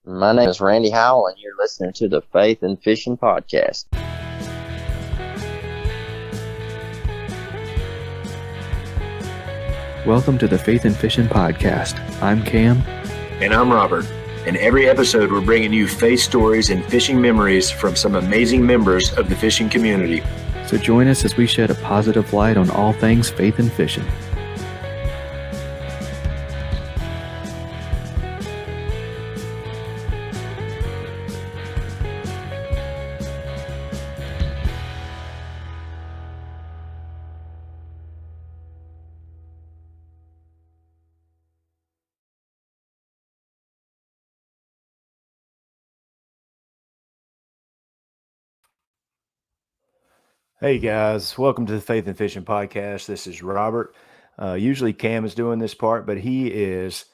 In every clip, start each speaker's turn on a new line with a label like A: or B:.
A: My name is Randy Howell, and you're listening to the Faith and Fishing Podcast.
B: Welcome to the Faith and Fishing Podcast. I'm Cam.
C: And I'm Robert. In every episode, we're bringing you faith stories and fishing memories from some amazing members of the fishing community.
B: So join us as we shed a positive light on all things faith and fishing.
C: Hey guys, welcome to the Faith and Fishing Podcast. This is Robert. Usually Cam is doing this part, but he is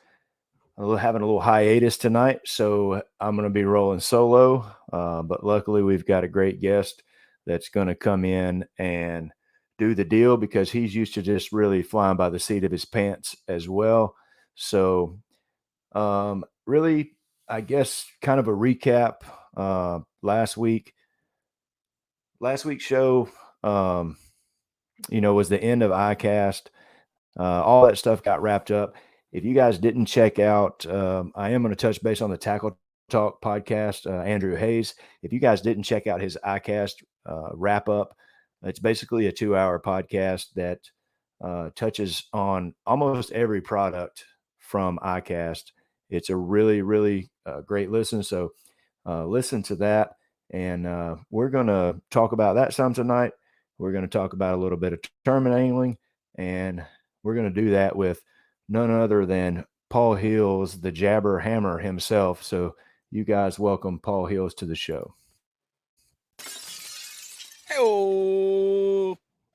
C: having a little hiatus tonight, so I'm going to be rolling solo. But luckily, we've got a great guest that's going to come in and do the deal because he's used to just really flying by the seat of his pants as well. So, really, I guess kind of a recap. Last week's show, was the end of ICAST. All that stuff got wrapped up. If you guys didn't check out, I am going to touch base on the Tackle Talk podcast, Andrew Hayes. If you guys didn't check out his ICAST wrap up, it's basically a 2-hour podcast that touches on almost every product from ICAST. It's a really, really great listen. So listen to that. And we're going to talk about that some tonight. We're going to talk about a little bit of tournament angling, and we're going to do that with none other than Paul Hills, the Jabber Hammer himself. So you guys welcome Paul Hills to the show.
D: Hey,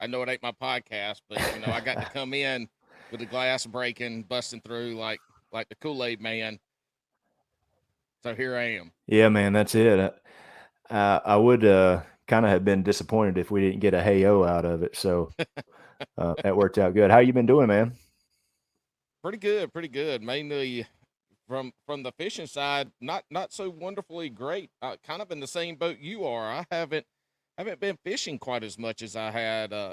D: I know it ain't my podcast, but I got to come in with the glass breaking, busting through like the Kool-Aid man. So here I am.
C: Yeah, man, that's it. I would kind of have been disappointed if we didn't get a hey-o out of it. So that worked out good. How you been doing, man?
D: Pretty good. Mainly from the fishing side, not so wonderfully great. Kind of in the same boat you are. I haven't been fishing quite as much as I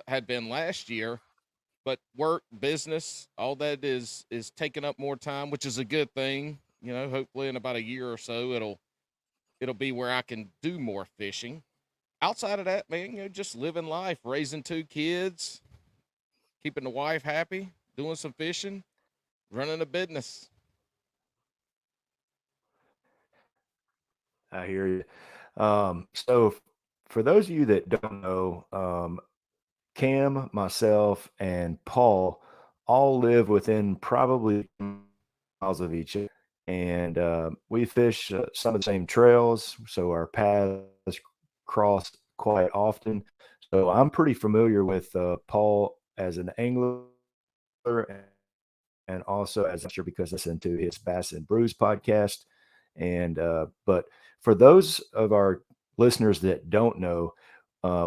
D: had been last year, but work, business, all that is taking up more time, which is a good thing. Hopefully in about a year or so it'll be where I can do more fishing. Outside of that, man, just living life, raising 2 kids, keeping the wife happy, doing some fishing, running a business.
C: I hear you. So for those of you that don't know, Cam, myself, and Paul all live within probably miles of each other. And we fish some of the same trails, so our paths cross quite often. So I'm pretty familiar with Paul as an angler and also as a fisher because I listen to his Bass and Brews podcast. And but for those of our listeners that don't know,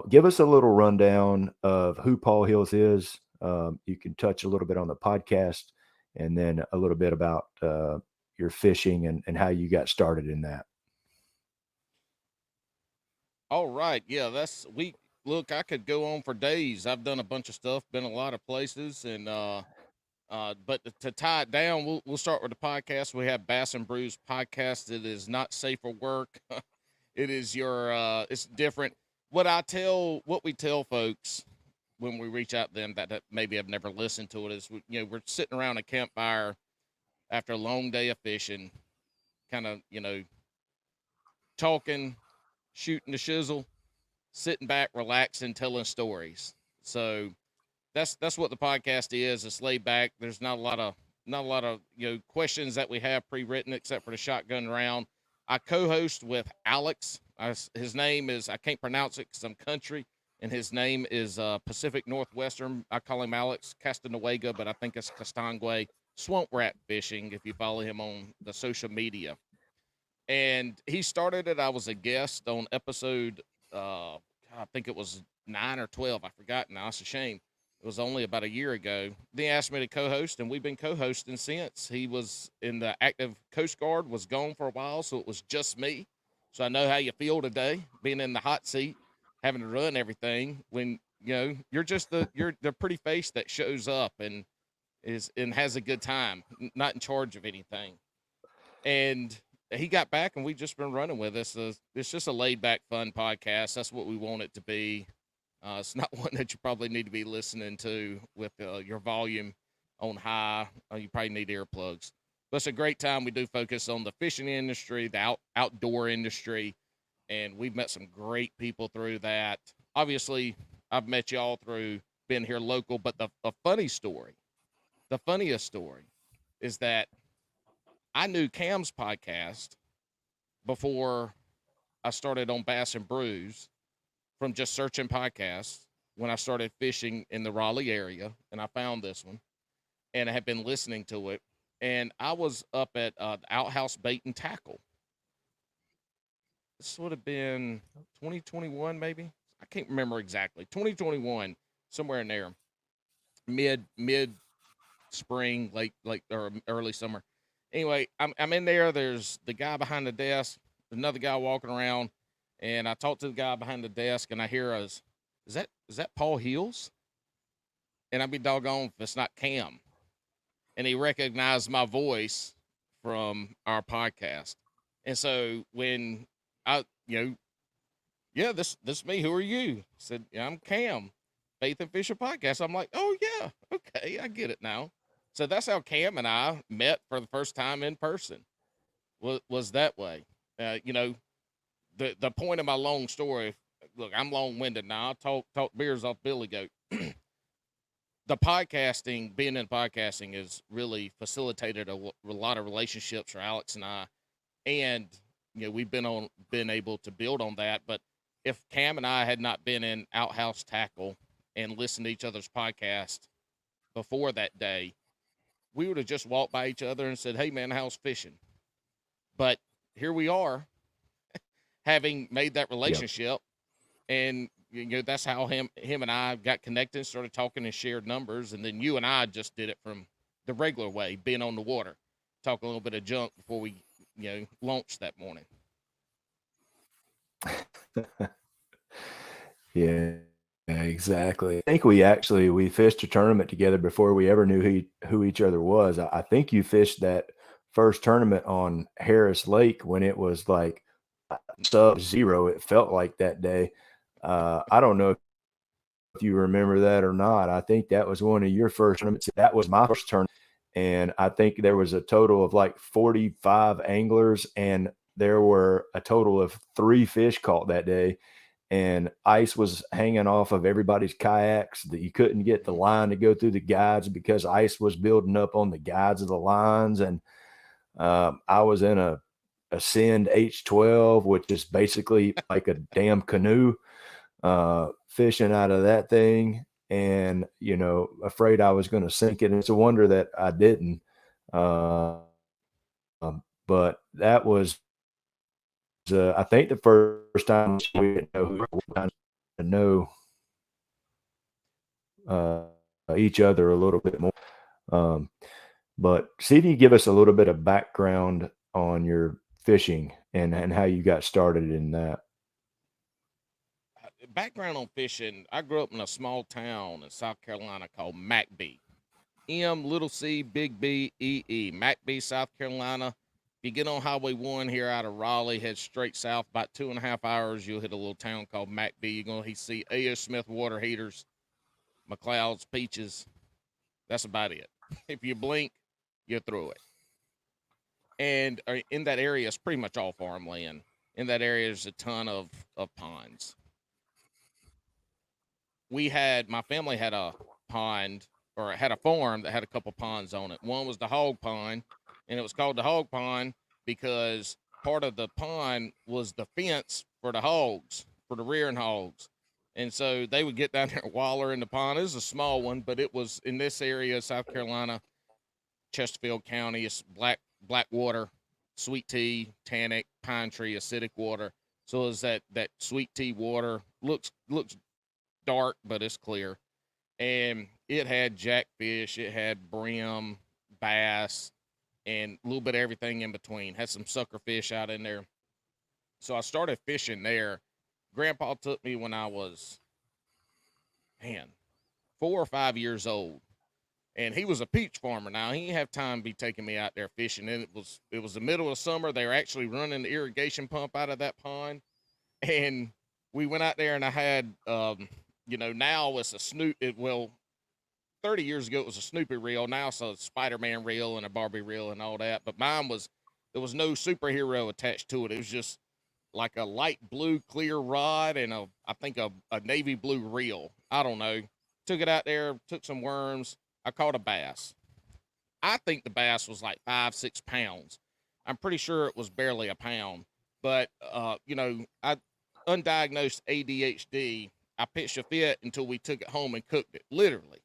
C: give us a little rundown of who Paul Hills is. You can touch a little bit on the podcast and then a little bit about your fishing and how you got started in that.
D: All right. Yeah, look, I could go on for days. I've done a bunch of stuff, been a lot of places, and but to tie it down, we'll start with the podcast. We have Bass and Brews Podcast. It is not safe for work. It is it's different. What we tell folks when we reach out to them that maybe have never listened to it is, we're sitting around a campfire after a long day of fishing, kind of, talking, shooting the shizzle, sitting back, relaxing, telling stories. So that's what the podcast is. It's laid back. There's not a lot of questions that we have pre-written except for the shotgun round. I co-host with Alex. His name is, I can't pronounce it because I'm country, and his name is Pacific Northwestern. I call him Alex Castanuega, but I think it's Castangue Swamp Rat Fishing if you follow him on the social media. And he started it. I was a guest on episode, I think it was 9 or 12. I forgot now. It's a shame. It was only about a year ago. Then he asked me to co-host, and we've been co-hosting since. He was in the active Coast Guard, was gone for a while, so it was just me. So I know how you feel today, being in the hot seat, having to run everything when, you're just you're the pretty face that shows up and has a good time, not in charge of anything. And he got back, and we've just been running with this. It's just a laid-back, fun podcast. That's what we want it to be. It's not one that you probably need to be listening to with your volume on high. You probably need earplugs. But it's a great time. We do focus on the fishing industry, the outdoor industry, and we've met some great people through that. Obviously, I've met y'all through being here local, but the funniest story is that I knew Cam's podcast before I started on Bass and Brews from just searching podcasts when I started fishing in the Raleigh area, and I found this one, and I had been listening to it, and I was up at Outhouse Bait and Tackle. This would have been 2021, maybe. I can't remember exactly. 2021, somewhere in there, mid spring, late or early summer. Anyway, I'm in there. There's the guy behind the desk, another guy walking around, and I talk to the guy behind the desk, and I hear is that Paul Heels? And I'd be doggone if it's not Cam. And he recognized my voice from our podcast. And so when this me. Who are you? I said, yeah, I'm Cam, Faith and Fishn Podcast. I'm like, oh yeah, okay, I get it now. So that's how Cam and I met for the first time in person. Was that way. The point of my long story. Look, I'm long-winded now. I talk beers off Billy Goat. The podcasting, being in podcasting, has really facilitated a lot of relationships for Alex and I, and we've been able to build on that. But if Cam and I had not been in Outhouse Tackle and listened to each other's podcast before that day, we would have just walked by each other and said, "Hey man, how's fishing?" But here we are, having made that relationship, and that's how him and I got connected, started talking and shared numbers, and then you and I just did it from the regular way, being on the water, talk a little bit of junk before we launched that morning.
C: Yeah, exactly. I think we fished a tournament together before we ever knew who each other was. I think you fished that first tournament on Harris Lake when it was like sub-zero. It felt like that day. I don't know if you remember that or not. I think that was one of your first tournaments. That was my first tournament. And I think there was a total of like 45 anglers, and there were a total of 3 fish caught that day. And ice was hanging off of everybody's kayaks that you couldn't get the line to go through the guides because ice was building up on the guides of the lines. And I was in a Ascend H12, which is basically like a damn canoe, fishing out of that thing, and afraid I was going to sink it. And it's a wonder that I didn't. But that was I think the first time we didn't know who we were to know each other a little bit more. But see if you give us a little bit of background on your fishing and how you got started in that.
D: Background on fishing, I grew up in a small town in South Carolina called McBee. M, big B, E. McBee, South Carolina. If you get on Highway 1 here out of Raleigh, head straight south, about 2.5 hours, you'll hit a little town called McBee. You're going to see A.O. Smith water heaters, McLeod's Peaches. That's about it. If you blink, you're through it. And in that area, it's pretty much all farmland. In that area, there's a ton of ponds. My family had a pond, or had a farm that had a couple ponds on it. One was the hog pond, and it was called the hog pond because part of the pond was the fence for the hogs, for the rearing hogs. And so they would get down there and waller in the pond. It was a small one, but it was in this area, South Carolina, Chesterfield County. It's black water, sweet tea, tannic, pine tree, acidic water. So it's that sweet tea water looks dark, but it's clear. And It had jackfish, it had brim, bass, and a little bit of everything in between. Had some sucker fish out in there. So I started fishing there. Grandpa took me when I was, man, 4 or 5 years old. And he was a peach farmer. Now he didn't have time to be taking me out there fishing. And it was the middle of summer. They were actually running the irrigation pump out of that pond. And we went out there and I had now it's a 30 years ago it was a Snoopy reel. Now it's a Spider-Man reel and a Barbie reel and all that. But there was no superhero attached to it. It was just like a light blue clear rod and I think a navy blue reel. I don't know. Took it out there, took some worms. I caught a bass. I think the bass was like 5-6 pounds. I'm pretty sure it was barely a pound. But I undiagnosed ADHD. I pitched a fit until we took it home and cooked it. Literally.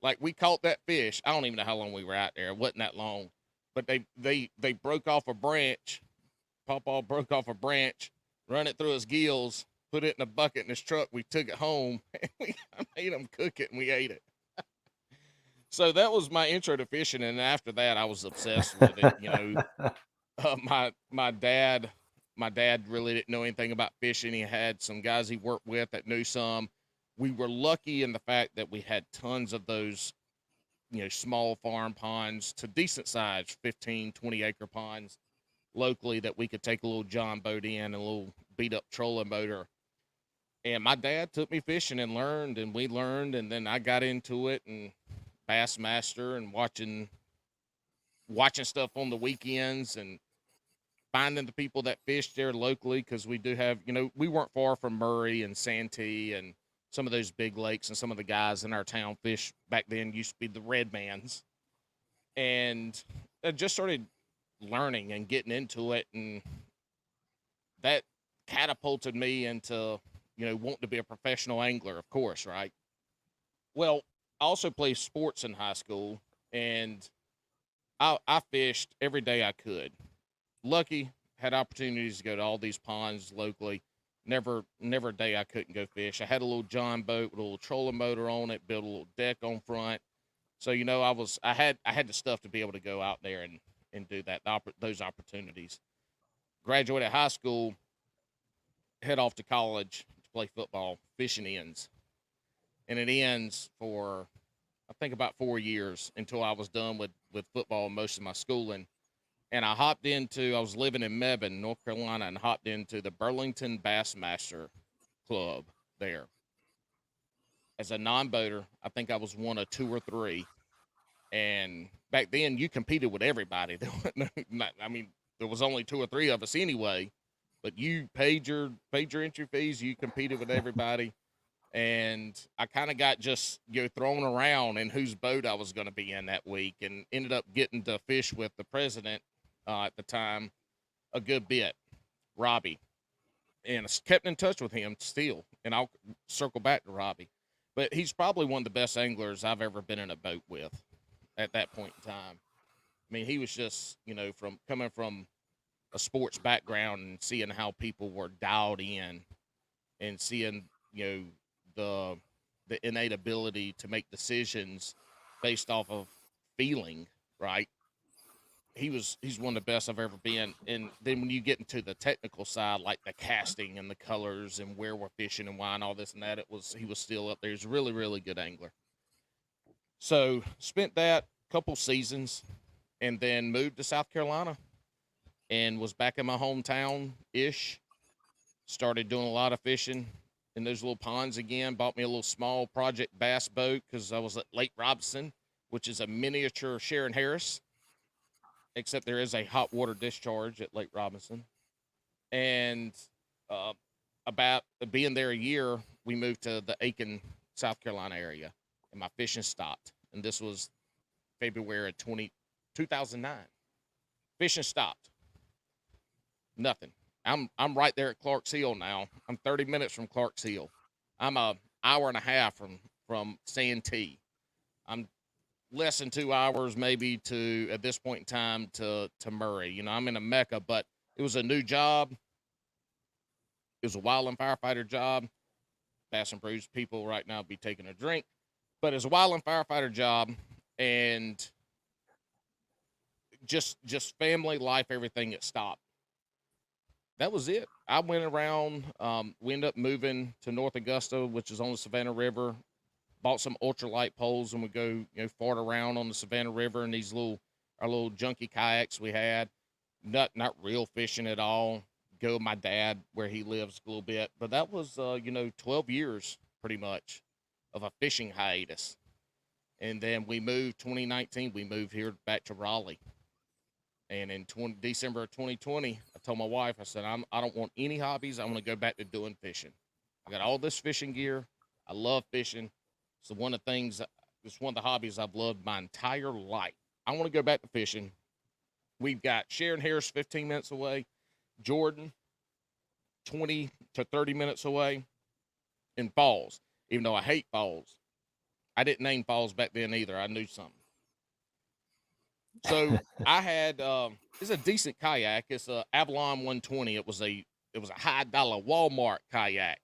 D: Like we caught that fish. I don't even know how long we were out there. It wasn't that long. But they broke off a branch. Pawpaw broke off a branch, run it through his gills, put it in a bucket in his truck. We took it home and I made him cook it and we ate it. So that was my intro to fishing. And after that, I was obsessed with it. My dad really didn't know anything about fishing. He had some guys he worked with that knew some. We were lucky in the fact that we had tons of those, small farm ponds to decent size, 15, 20 acre ponds locally that we could take a little John boat in, a little beat up trolling motor. And my dad took me fishing and we learned. And then I got into it and Bassmaster and watching stuff on the weekends and finding the people that fish there locally. Cause we do have, we weren't far from Murray and Santee and some of those big lakes, and some of the guys in our town fish back then used to be the Redmans. And I just started learning and getting into it. And that catapulted me into, wanting to be a professional angler, of course. Right. Well, I also played sports in high school, and I fished every day I could. Lucky, had opportunities to go to all these ponds locally. Never a day I couldn't go fish. I had a little John boat with a little trolling motor on it, built a little deck on front. So, I had the stuff to be able to go out there and do that, those opportunities. Graduated high school, head off to college to play football. Fishing ends. And it ends for, I think, about 4 years until I was done with football and most of my schooling. And I was living in Mebane, North Carolina, and hopped into the Burlington Bassmaster Club there. As a non-boater, I think I was one of 2 or 3. And back then, you competed with everybody. There was only 2 or 3 of us anyway. But you paid your entry fees. You competed with everybody. And I kind of got just thrown around in whose boat I was going to be in that week, and ended up getting to fish with the president at the time a good bit, Robbie, and I kept in touch with him still. And I'll circle back to Robbie, but he's probably one of the best anglers I've ever been in a boat with at that point in time. I mean, he was just from coming from a sports background and seeing how people were dialed in, and seeing the innate ability to make decisions based off of feeling, right? He's one of the best I've ever been. And then when you get into the technical side, like the casting and the colors and where we're fishing and why and all this and that, he was still up there. He's a really, really good angler. So spent that couple seasons and then moved to South Carolina and was back in my hometown-ish. Started doing a lot of fishing in those little ponds again. Bought me a little small Project Bass boat because I was at Lake Robinson, which is a miniature Shearon Harris, except there is a hot water discharge at Lake Robinson. And about being there a year, we moved to the Aiken, South Carolina area, and my fishing stopped. And this was February of 2009. Fishing stopped. Nothing. I'm right there at Clark's Hill now. I'm 30 minutes from Clark's Hill. I'm an hour and a half from Santee. I'm less than 2 hours maybe to, at this point in time, to Murray. I'm in a Mecca, but it was a new job. It was a wildland firefighter job. Bass and Brews people right now be taking a drink. But it's a wildland firefighter job, and just family life, everything, it stopped. That was it. I went around, we ended up moving to North Augusta, which is on the Savannah River, bought some ultralight poles, and we go, fart around on the Savannah River in these our little junky kayaks we had. Not real fishing at all. Go with my dad where he lives a little bit. But that was, 12 years pretty much of a fishing hiatus. And then we moved 2019, we moved here back to Raleigh. And in December of 2020, I told my wife, I said, I don't want any hobbies. I want to go back to doing fishing. I got all this fishing gear. I love fishing. So it's one of the hobbies I've loved my entire life. I want to go back to fishing. We've got Shearon Harris 15 minutes away, Jordan 20 to 30 minutes away, and Falls. Even though I hate Falls, I didn't name Falls back then either. I knew something. So I had it's a decent kayak. It's a Avalon 120. It was a high dollar Walmart kayak.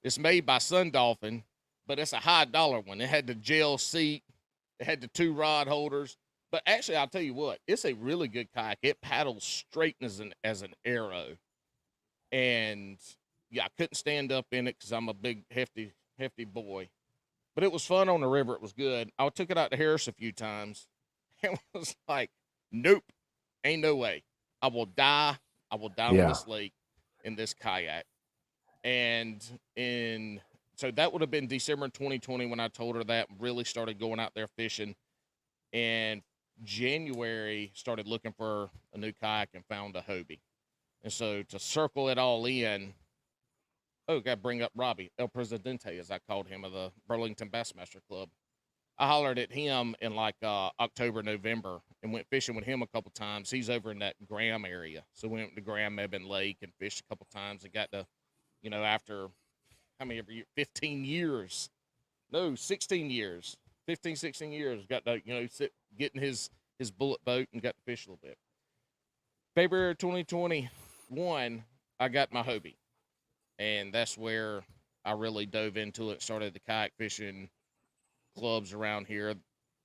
D: It's made by Sun Dolphin, but it's a high dollar one. It had the gel seat. It had the 2 rod holders. But actually, I'll tell you what, it's a really good kayak. It paddles straight as an arrow. And yeah, I couldn't stand up in it because I'm a big, hefty boy. But it was fun on the river. It was good. I took it out to Harris a few times. It was like, nope, ain't no way. I will die on this lake in this kayak. And so that would have been December 2020 when I told her that, really started going out there fishing. And January started looking for a new kayak and found a Hobie. And so to circle it all in, got to bring up Robbie, El Presidente, as I called him, of the Burlington Bassmaster Club. I hollered at him in October, November, and went fishing with him a couple times. He's over in that Graham area. So we went to Graham Ebbin Lake and fished a couple times and got to, after how many every year? 15 years. No, 16 years. 15, 16 years. Got to, get in his bullet boat and got to fish a little bit. February 2021, I got my Hobie. And that's where I really dove into it, started the kayak fishing clubs around here.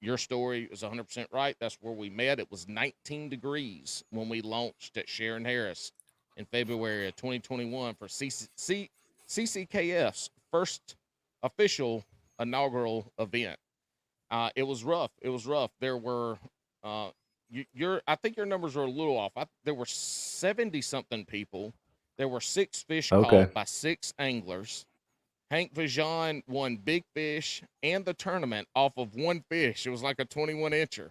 D: Your story is 100% right. That's where we met. It was 19 degrees when we launched at Shearon Harris in February of 2021 for CCKF's first official inaugural event. It was rough. There were, I think your numbers are a little off. There were 70-something people. There were 6 fish caught by 6 anglers. Hank Vajon won big fish and the tournament off of 1 fish. It was like a 21-incher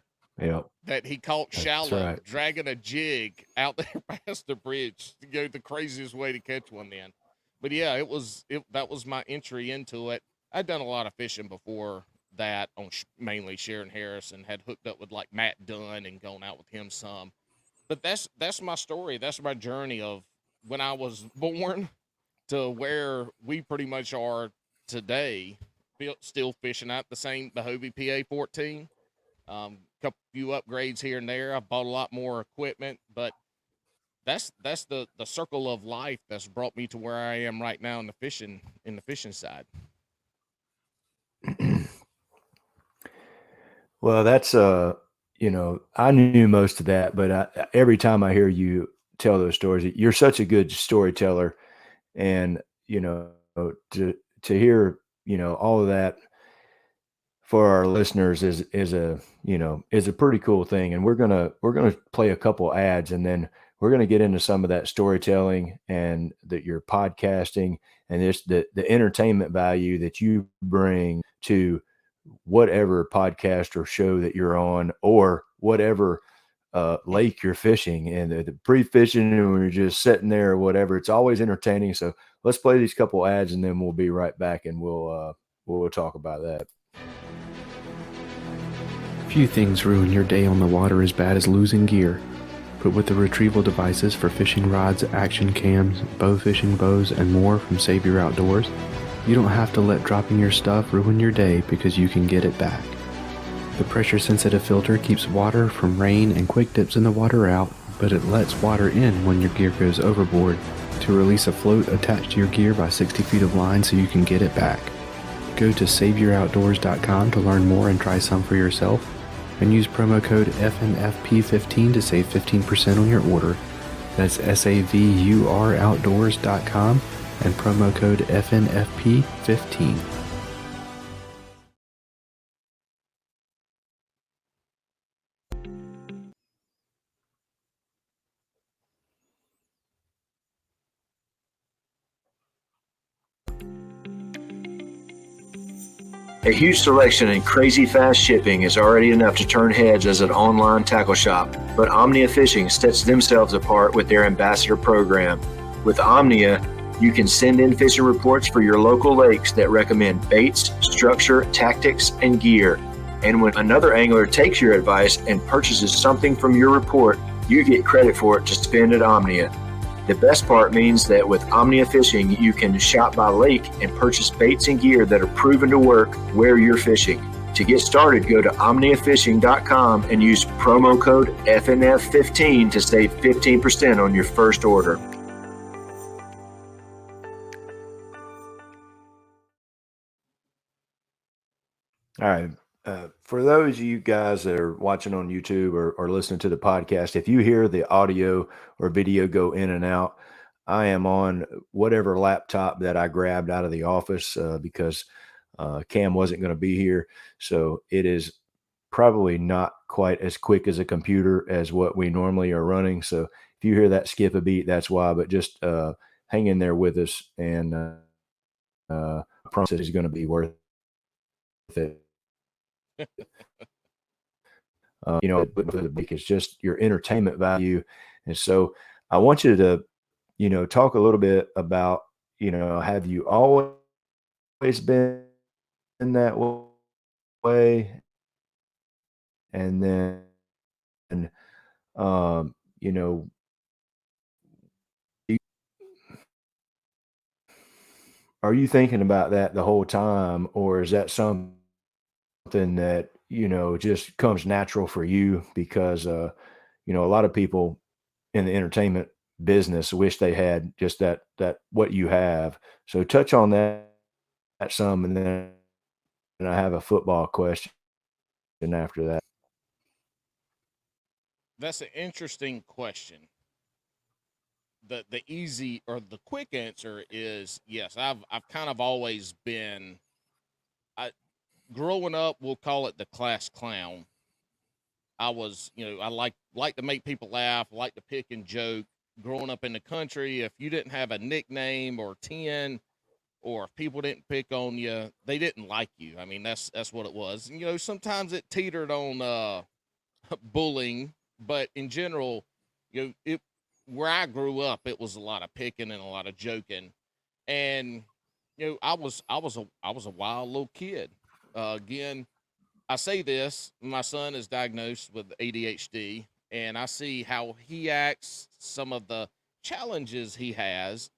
D: that he caught shallow, dragging a jig out there past the bridge to go the craziest way to catch one then. But yeah, that was my entry into it. I'd done a lot of fishing before that on mainly Shearon Harris, and had hooked up with like Matt Dunn and gone out with him some. But that's my story. That's my journey of when I was born to where we pretty much are today, still fishing out the Hobie PA-14. Couple few upgrades here and there. I bought a lot more equipment, but that's the circle of life that's brought me to where I am right now in the fishing side.
C: Well, that's I knew most of that, but every time I hear you tell those stories, you're such a good storyteller. And, to hear, all of that for our listeners is a pretty cool thing. And we're going to play a couple ads, and then we're going to get into some of that storytelling and your podcasting and the entertainment value that you bring to whatever podcast or show that you're on, or whatever lake you're fishing, and the pre-fishing, and when you're just sitting there or whatever. It's always entertaining. So let's play these couple ads, and then we'll be right back, and we'll talk about that.
B: Few things ruin your day on the water as bad as losing gear. But with the retrieval devices for fishing rods, action cams, bow fishing bows, and more from Save Your Outdoors, you don't have to let dropping your stuff ruin your day, because you can get it back. The pressure-sensitive filter keeps water from rain and quick dips in the water out, but it lets water in when your gear goes overboard to release a float attached to your gear by 60 feet of line so you can get it back. Go to SaveYourOutdoors.com to learn more and try some for yourself, and use promo code FNFP15 to save 15% on your order. That's SaveYourOutdoors.com and promo code FNFP15.
C: A huge selection and crazy fast shipping is already enough to turn heads as an online tackle shop, but Omnia Fishing sets themselves apart with their ambassador program. With Omnia, you can send in fishing reports for your local lakes that recommend baits, structure, tactics, and gear. And when another angler takes your advice and purchases something from your report, you get credit for it to spend at Omnia. The best part means that with Omnia Fishing, you can shop by lake and purchase baits and gear that are proven to work where you're fishing. To get started, go to omniafishing.com and use promo code FNF15 to save 15% on your first order. All right. For those of you guys that are watching on YouTube or listening to the podcast, if you hear the audio or video go in and out, I am on whatever laptop that I grabbed out of the office because Cam wasn't going to be here. So it is probably not quite as quick as a computer as what we normally are running. So if you hear that skip a beat, that's why. But just hang in there with us, and I promise it's going to be worth it. It's just your entertainment value. And so I want you to, talk a little bit about, have you always been in that way? And then, are you thinking about that the whole time, or is that something that, just comes natural for you? Because, a lot of people in the entertainment business wish they had just that what you have. So touch on that some, and then I have a football question after that.
D: That's an interesting question. The easy or the quick answer is yes. I've kind of always been. Growing up, we'll call it the class clown. I was, I like to make people laugh, like to pick and joke. Growing up in the country, if you didn't have a nickname or 10, or if people didn't pick on you, they didn't like you. I mean, that's what it was. And, sometimes it teetered on bullying, but in general, it where I grew up, it was a lot of picking and a lot of joking, and I was a wild little kid. Again, I say this: my son is diagnosed with ADHD, and I see how he acts, some of the challenges he has,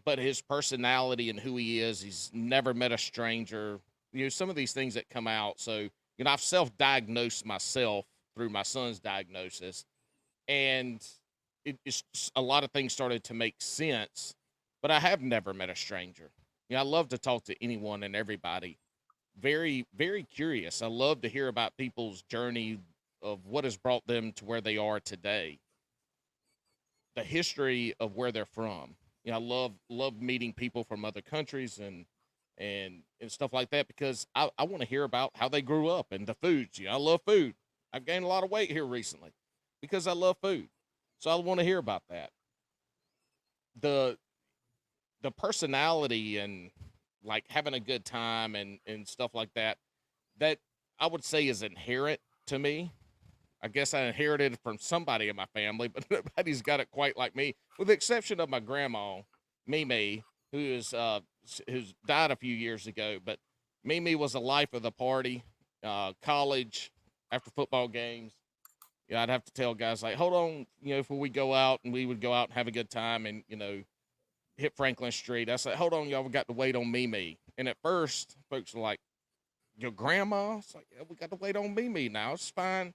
D: but his personality and who he is, he's never met a stranger. Some of these things that come out. So, I've self-diagnosed myself through my son's diagnosis, and it's a lot of things started to make sense, but I have never met a stranger. I love to talk to anyone and everybody. Very, very curious. I love to hear about people's journey of what has brought them to where they are today, the history of where they're from. I love meeting people from other countries and stuff like that, because I want to hear about how they grew up and the foods. I love food. I've gained a lot of weight here recently because I love food. So I want to hear about that. The personality and like having a good time and stuff like that, that I would say is inherent to me. I guess I inherited it from somebody in my family, but nobody's got it quite like me, with the exception of my grandma, Mimi, who's died a few years ago. But Mimi was the life of the party. College, after football games, I'd have to tell guys like, hold on, before we go out, and we would go out and have a good time and, hit Franklin Street. I said, hold on, y'all, we got to wait on Mimi. And at first, folks were like, your grandma? It's like, yeah, we got to wait on Mimi now. It's fine.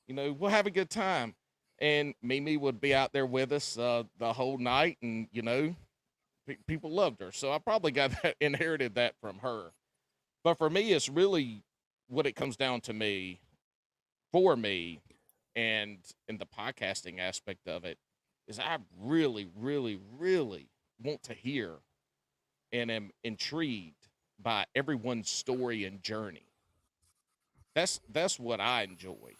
D: We'll have a good time. And Mimi would be out there with us the whole night, and, people loved her. So I probably got that, inherited that from her. But for me, it's really what it comes down to me, for me, and in the podcasting aspect of it, is I really, really, really want to hear and am intrigued by everyone's story and journey. That's what I enjoy.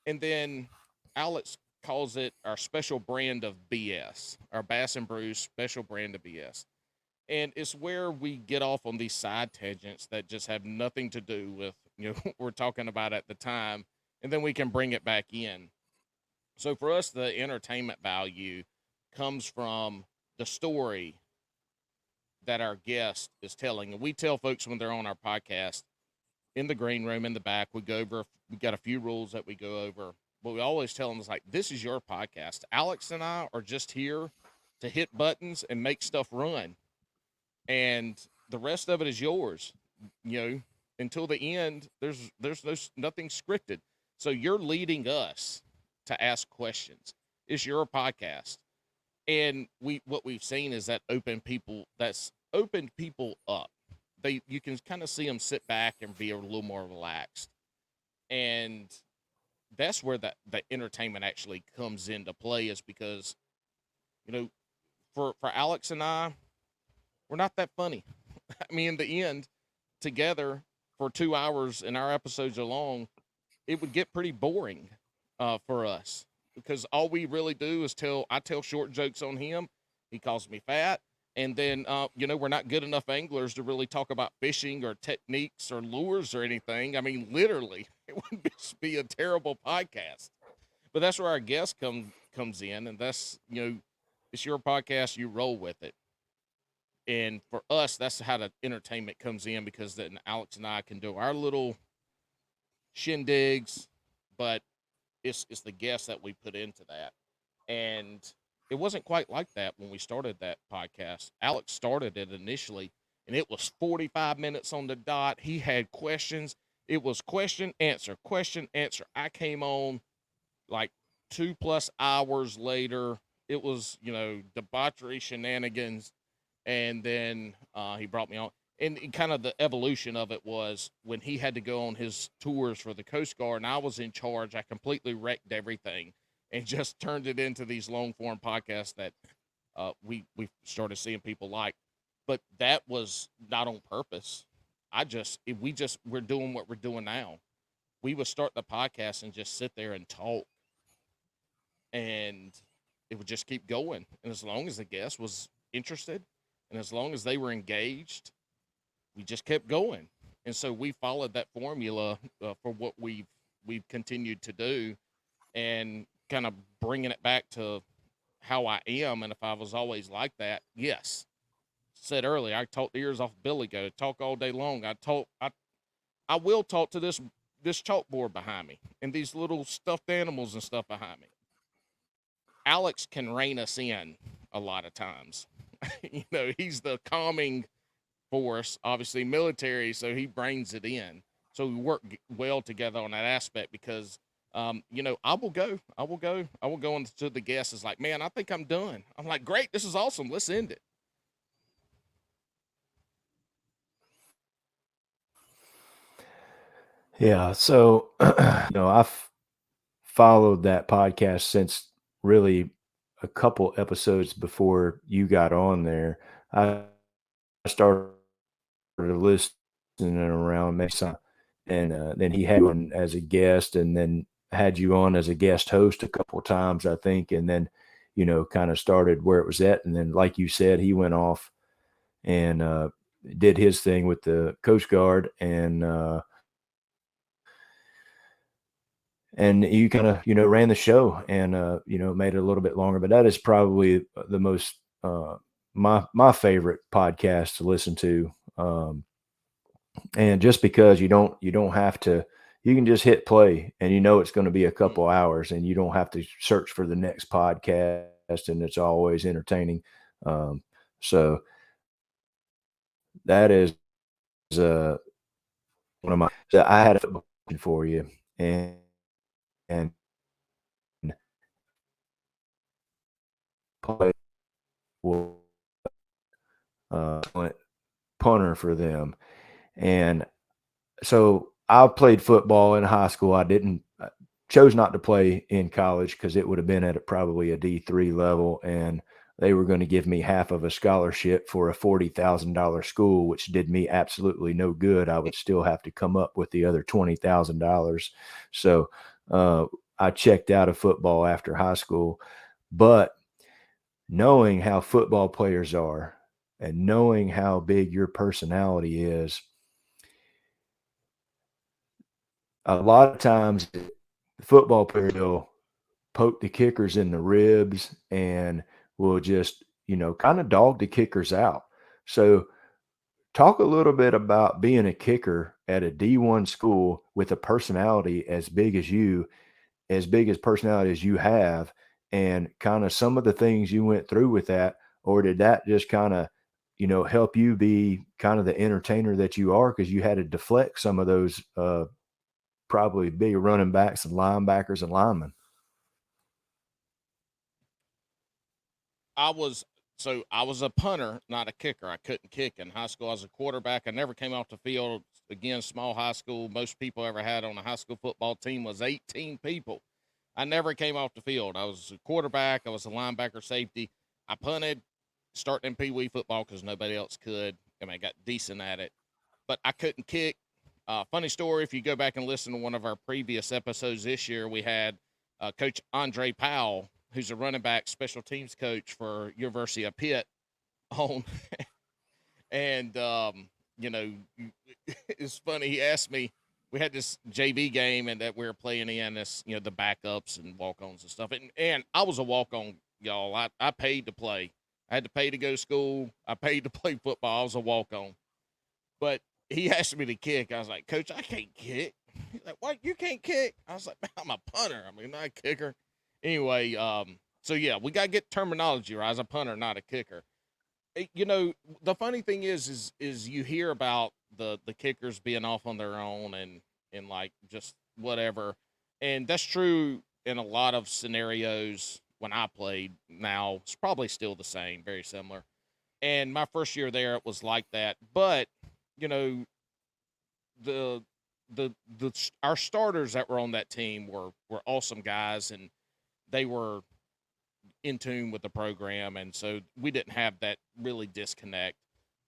D: And then Alex calls it our special brand of BS, our Bass and Brews special brand of BS. And it's where we get off on these side tangents that just have nothing to do with, what we're talking about at the time, and then we can bring it back in. So for us, the entertainment value comes from the story that our guest is telling. And we tell folks when they're on our podcast, in the green room in the back, we got a few rules that we go over, but we always tell them, it's like, this is your podcast. Alex and I are just here to hit buttons and make stuff run. And the rest of it is yours, until the end. There's nothing scripted. So you're leading us to ask questions. It's your podcast. And what we've seen is that's opened people up. You can kind of see them sit back and be a little more relaxed. And that's where the entertainment actually comes into play, is because, for Alex and I, we're not that funny. I mean, in the end, together for 2 hours, and our episodes are long, it would get pretty boring for us, because all we really do is I tell short jokes on him. He calls me fat. And then, we're not good enough anglers to really talk about fishing or techniques or lures or anything. I mean, literally, it would just be a terrible podcast. But that's where our guest comes in, and that's, it's your podcast, you roll with it. And for us, that's how the entertainment comes in, because then Alex and I can do our little shindigs, but it's the guests that we put into that. And it wasn't quite like that when we started that podcast. Alex started it initially, and it was 45 minutes on the dot. He had questions. It was question, answer, question, answer. I came on like 2+ hours later. It was, debauchery shenanigans. And then he brought me on. And kind of the evolution of it was when he had to go on his tours for the Coast Guard, and I was in charge. I completely wrecked everything and just turned it into these long form podcasts that we started seeing people like. But that was not on purpose. We're doing what we're doing now. We would start the podcast and just sit there and talk, and it would just keep going. And as long as the guest was interested, and as long as they were engaged, we just kept going. And so we followed that formula for what we've continued to do, and kind of bringing it back to how I am. And if I was always like that, yes. Said earlier, I talk the ears off Billy Goat, talk all day long. I will talk to this chalkboard behind me and these little stuffed animals and stuff behind me. Alex can rein us in a lot of times. He's the calming force, obviously military, so he brings it in. So we work well together on that aspect, because I will go into the guest is like, man, I think I'm done. I'm like, great, this is awesome, let's end it.
C: Yeah. So, I've followed that podcast since really a couple episodes before you got on there. I started listening around May, and then he had you on as a guest, and then had you on as a guest host a couple of times, I think, and then kind of started where it was at, and then like you said, he went off and did his thing with the Coast Guard, and you kind of ran the show, and made it a little bit longer. But that is probably the most my favorite podcast to listen to. And just because you don't have to, you can just hit play, and it's going to be a couple hours, and you don't have to search for the next podcast, and it's always entertaining. So that is one of my. So I had a football question for you, and play will punter for them. And so I played football in high school. I chose not to play in college because it would have been at probably a D3 level, and they were going to give me half of a scholarship for a $40,000 school, which did me absolutely no good. I would still have to come up with the other $20,000. So I checked out of football after high school. But knowing how football players are and knowing how big your personality is, a lot of times the football players will poke the kickers in the ribs and will just, kind of dog the kickers out. So talk a little bit about being a kicker at a D1 school with a personality as big as you, as big as personality as you have, and kind of some of the things you went through with that, or did that just kind of, help you be kind of the entertainer that you are because you had to deflect some of those probably big running backs and linebackers and linemen?
D: I was I was a punter, not a kicker. I couldn't kick in high school. I was a quarterback. I never came off the field. Again, small high school. Most people ever had on a high school football team was 18 people. I never came off the field. I was a quarterback. I was a linebacker, safety. I punted, starting in Pee Wee football because nobody else could. I mean, I got decent at it, but I couldn't kick. Funny story, if you go back and listen to one of our previous episodes this year, we had Coach Andre Powell, who's a running back special teams coach for University of Pitt, on. And, it's funny. He asked me, we had this JV game and that we were playing in this, the backups and walk-ons and stuff. And I was a walk-on, y'all. I paid to play. I had to pay to go to school. I paid to play football. I was a walk-on. But he asked me to kick. I was like, Coach, I can't kick. He's like, what? You can't kick? I was like, man, I'm a punter. I mean, not a kicker. Anyway, so yeah, we got to get terminology right. As a punter, not a kicker. The funny thing is you hear about the kickers being off on their own and like just whatever. And that's true in a lot of scenarios when I played. Now, it's probably still the same, very similar. And my first year there, it was like that. But, you know, the our starters that were on that team were awesome guys, and they were in tune with the program, and so we didn't have that really disconnect.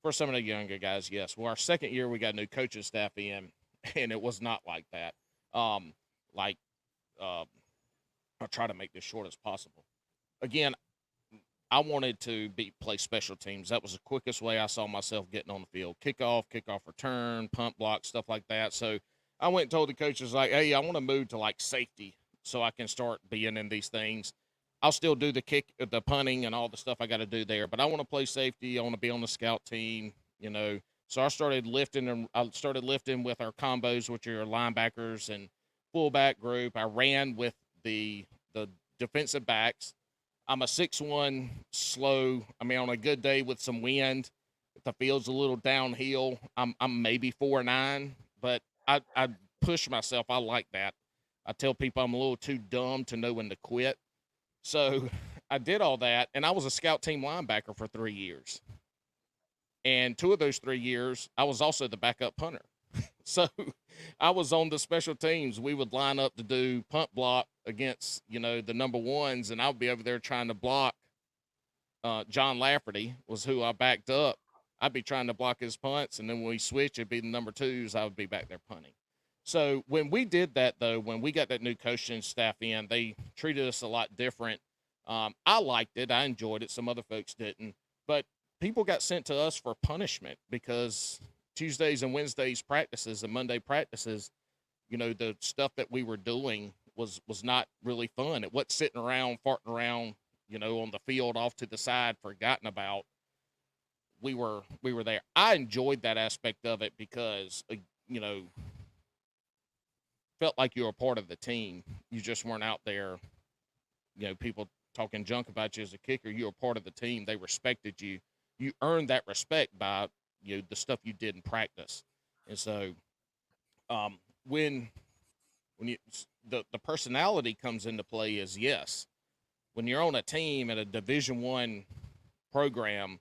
D: For some of the younger guys, yes. Well, our second year we got new coaching staff in, and it was not like that. Um, like I'll try to make this short as possible. Again, I wanted to play special teams. That was the quickest way I saw myself getting on the field. Kickoff return, punt block, stuff like that. So I went and told the coaches, like, hey, I want to move to like safety so I can start being in these things. I'll still do the the punting and all the stuff I got to do there, but I want to play safety. I want to be on the scout team, So I started lifting, and I started lifting with our combos, which are linebackers and fullback group. I ran with the defensive backs. I'm a 6'1", slow. I mean, on a good day with some wind, if the field's a little downhill, I'm maybe 4'9", but I push myself. I like that. I tell people I'm a little too dumb to know when to quit. So I did all that, and I was a scout team linebacker for 3 years. And 2 of those 3 years, I was also the backup punter. So I was on the special teams. We would line up to do punt block against, the number ones, and I would be over there trying to block. John Lafferty was who I backed up. I'd be trying to block his punts, and then when we switch, it'd be the number twos. I would be back there punting. So when we did that, though, when we got that new coaching staff in, they treated us a lot different. I liked it. I enjoyed it. Some other folks didn't. But people got sent to us for punishment because Tuesdays and Wednesdays practices and Monday practices, the stuff that we were doing was not really fun. It wasn't sitting around, farting around, on the field off to the side, forgotten about. We were there. I enjoyed that aspect of it because, felt like you were a part of the team. You just weren't out there, people talking junk about you as a kicker. You were part of the team. They respected you. You earned that respect by, the stuff you did in practice. And so when you the personality comes into play is, yes, when you're on a team at a Division I program,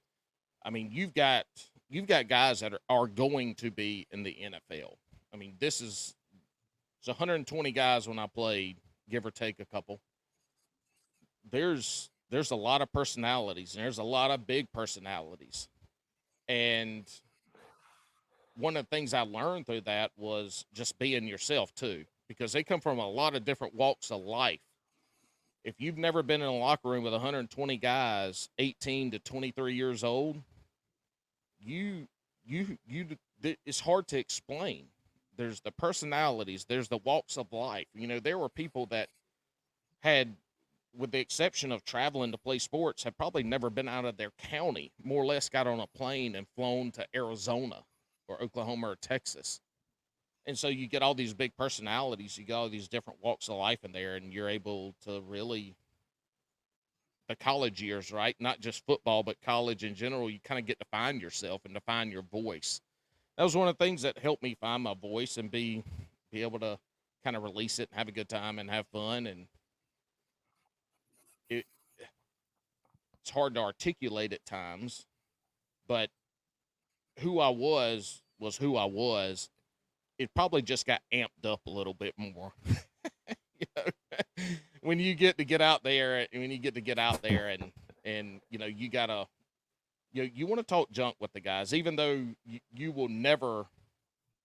D: I mean, you've got you've got guys that are going to be in the NFL. I mean, it's 120 guys when I played, give or take a couple. There's a lot of personalities, and there's a lot of big personalities. And one of the things I learned through that was just being yourself too, because they come from a lot of different walks of life. If you've never been in a locker room with 120 guys, 18 to 23 years old, it's hard to explain. There's the personalities, there's the walks of life. You know, there were people that had, with the exception of traveling to play sports, have probably never been out of their county, more or less got on a plane and flown to Arizona or Oklahoma or Texas. And so you get all these big personalities, you get all these different walks of life in there, and you're able to really, the college years, right? Not just football, but college in general, you kind of get to find yourself and to find your voice. That was one of the things that helped me find my voice and be able to kind of release it and have a good time and have fun. And it's hard to articulate at times, but who I was who I was. It probably just got amped up a little bit more. You know, when you get to get out there, and you know, you gotta, you want to talk junk with the guys, even though you will never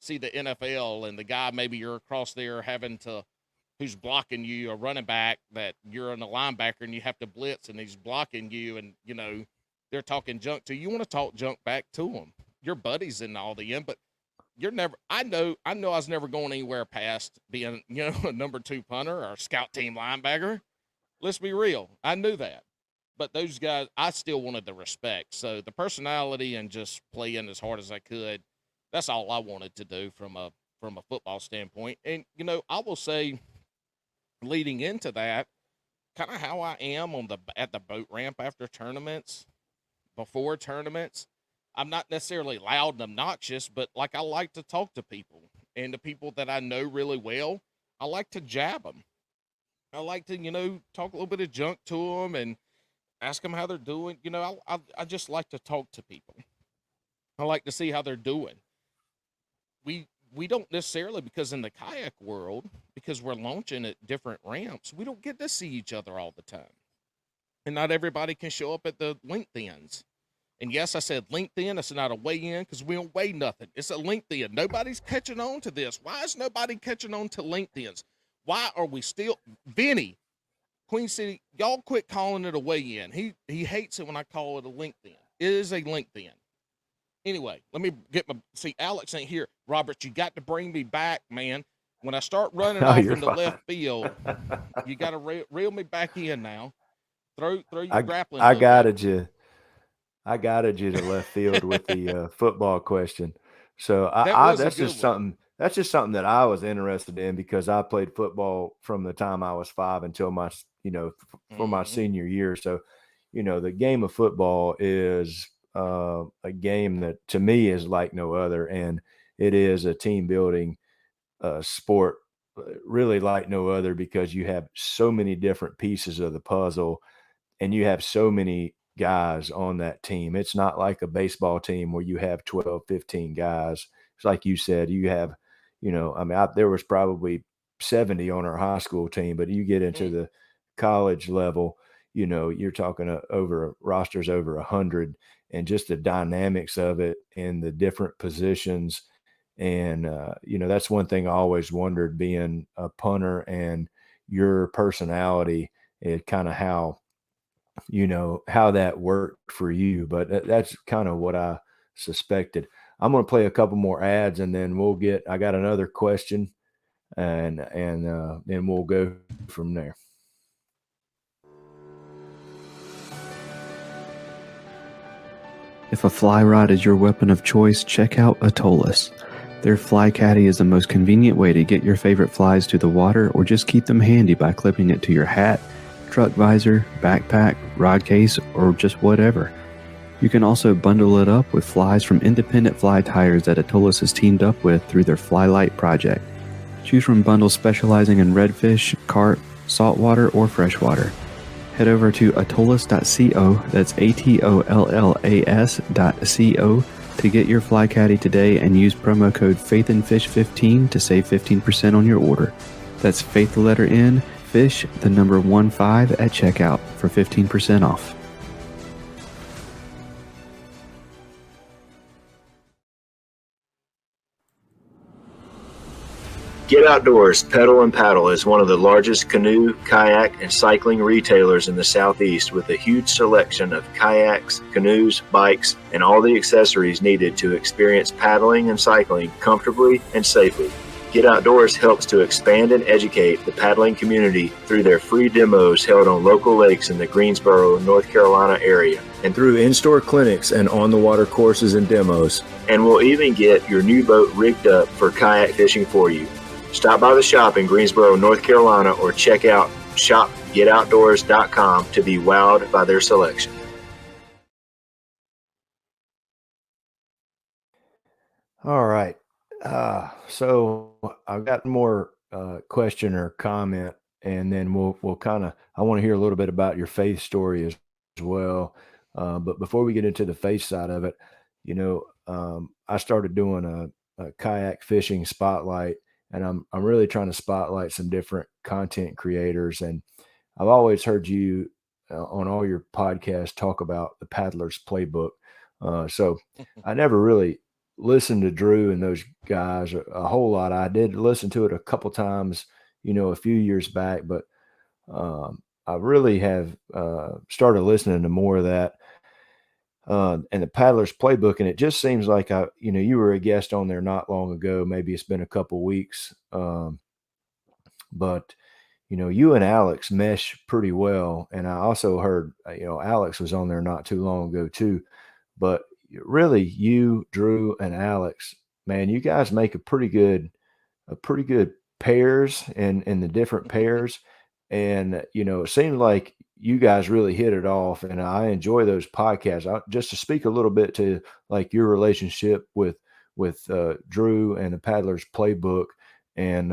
D: see the NFL and the guy maybe you're across there who's blocking you, a running back that you're in a linebacker and you have to blitz and he's blocking you, and you know they're talking junk to you. You want to talk junk back to them. Your buddies and all the end, but you're never. I know I was never going anywhere past being, you know, a number 2 punter or scout team linebacker. Let's be real. I knew that, but those guys, I still wanted the respect. So the personality and just playing as hard as I could, that's all I wanted to do from a football standpoint. And you know, I will say, leading into that, kind of how I am at the boat ramp after tournaments, before tournaments. I'm not necessarily loud and obnoxious, but like I like to talk to people, and the people that I know really well, I like to jab them. I like to, you know, talk a little bit of junk to them and ask them how they're doing. You know, I just like to talk to people. I like to see how they're doing. We don't necessarily, because in the kayak world, because we're launching at different ramps, we don't get to see each other all the time. And not everybody can show up at the LinkedIns. And yes, I said LinkedIn. It's not a weigh-in because we don't weigh nothing. It's a LinkedIn. Nobody's catching on to this. Why is nobody catching on to LinkedIns? Why are we still, Vinny, Queen City, y'all quit calling it a weigh-in. He hates it when I call it a LinkedIn. It is a LinkedIn. Anyway, let me see, Alex ain't here. Robert, you got to bring me back, man. When I start running off into left field, you got to reel me back in now. Throw your grappling hook.
C: I guided you to left field with the football question. So that's just something that I was interested in, because I played football from the time I was 5 until my, you know, for my senior year. So, you know, the game of football is a game that to me is like no other. And it is a team building sport really like no other, because you have so many different pieces of the puzzle and you have so many guys on that team. It's not like a baseball team where you have 12, 15 guys. It's like you said, you have, you know, I mean, there was probably 70 on our high school team, but you get into the college level, you know, you're talking over rosters over 100, and just the dynamics of it and the different positions. And, you know, that's one thing I always wondered, being a punter, and your personality, and kind of how, you know, how that worked for you. But that's kind of what I suspected. I'm going to play a couple more ads, and then I got another question, and then we'll go from there.
B: If a fly rod is your weapon of choice, check out Atollas. Their Fly Caddy is the most convenient way to get your favorite flies to the water, or just keep them handy by clipping it to your hat, truck visor, backpack, rod case, or just whatever. You can also bundle it up with flies from independent fly tires that Atollas has teamed up with through their Fly Light project. Choose from bundles specializing in redfish, carp, saltwater, or freshwater. Head over to atollas.co, that's ATOLLAS.co, To get your fly caddy today and use promo code faithnfish15 to save 15% on your order. That's faith the letter N, fish the number 15 at checkout for 15% off.
C: Get Outdoors Pedal and Paddle is one of the largest canoe, kayak, and cycling retailers in the Southeast with a huge selection of kayaks, canoes, bikes, and all the accessories needed to experience paddling and cycling comfortably and safely. Get Outdoors helps to expand and educate the paddling community through their free demos held on local lakes in the Greensboro, North Carolina area, and through in-store clinics and on-the-water courses and demos. And we'll even get your new boat rigged up for kayak fishing for you. Stop by the shop in Greensboro, North Carolina, or check out shopgetoutdoors.com to be wowed by their selection. All right. So I've got more question or comment, and then we'll kind of, I want to hear a little bit about your faith story as well. But before we get into the faith side of it, I started doing a kayak fishing spotlight, and I'm really trying to spotlight some different content creators. And I've always heard you on all your podcasts talk about the Paddler's Playbook. So I never really listened to Drew and those guys a whole lot. I did listen to it a couple times, a few years back, but I really have started listening to more of that. And the Paddler's Playbook, and it just seems like you were a guest on there not long ago. Maybe it's been a couple weeks, but you and Alex mesh pretty well. And I also heard Alex was on there not too long ago too. But really, you, Drew, and Alex, man, you guys make a pretty good pairs in the different pairs. And, it seems like you guys really hit it off, and I enjoy those podcasts. Just to speak a little bit to like your relationship with Drew and the Paddler's Playbook, and,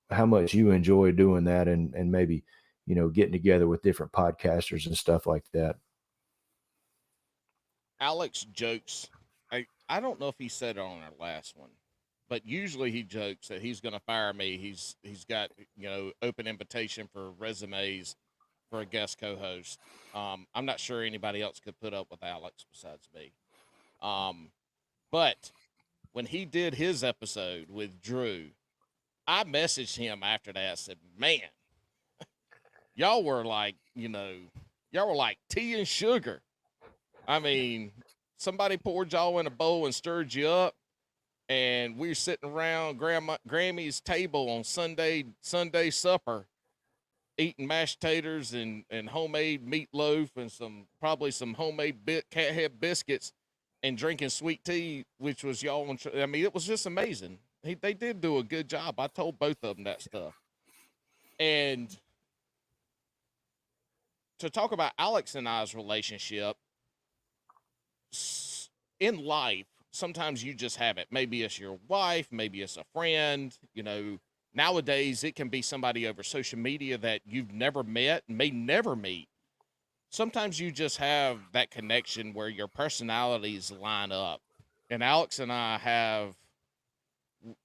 C: how much you enjoy doing that, and maybe, getting together with different podcasters and stuff like that.
D: Alex jokes. I don't know if he said it on our last one, but usually he jokes that he's going to fire me. He's got open invitation for resumes for a guest co-host. I'm not sure anybody else could put up with Alex besides me. But when he did his episode with Drew, I messaged him after that. I said, "Man, y'all were like tea and sugar. I mean, somebody poured y'all in a bowl and stirred you up, and we were sitting around Grammy's table on Sunday supper, eating mashed taters and homemade meatloaf and probably some homemade cat head biscuits, and drinking sweet tea, which was y'all. I mean, it was just amazing. They did do a good job. I told both of them that stuff. And to talk about Alex and I's relationship, in life, sometimes you just have it. Maybe it's your wife, maybe it's a friend. Nowadays it can be somebody over social media that you've never met, may never meet. Sometimes you just have that connection where your personalities line up. And Alex and I have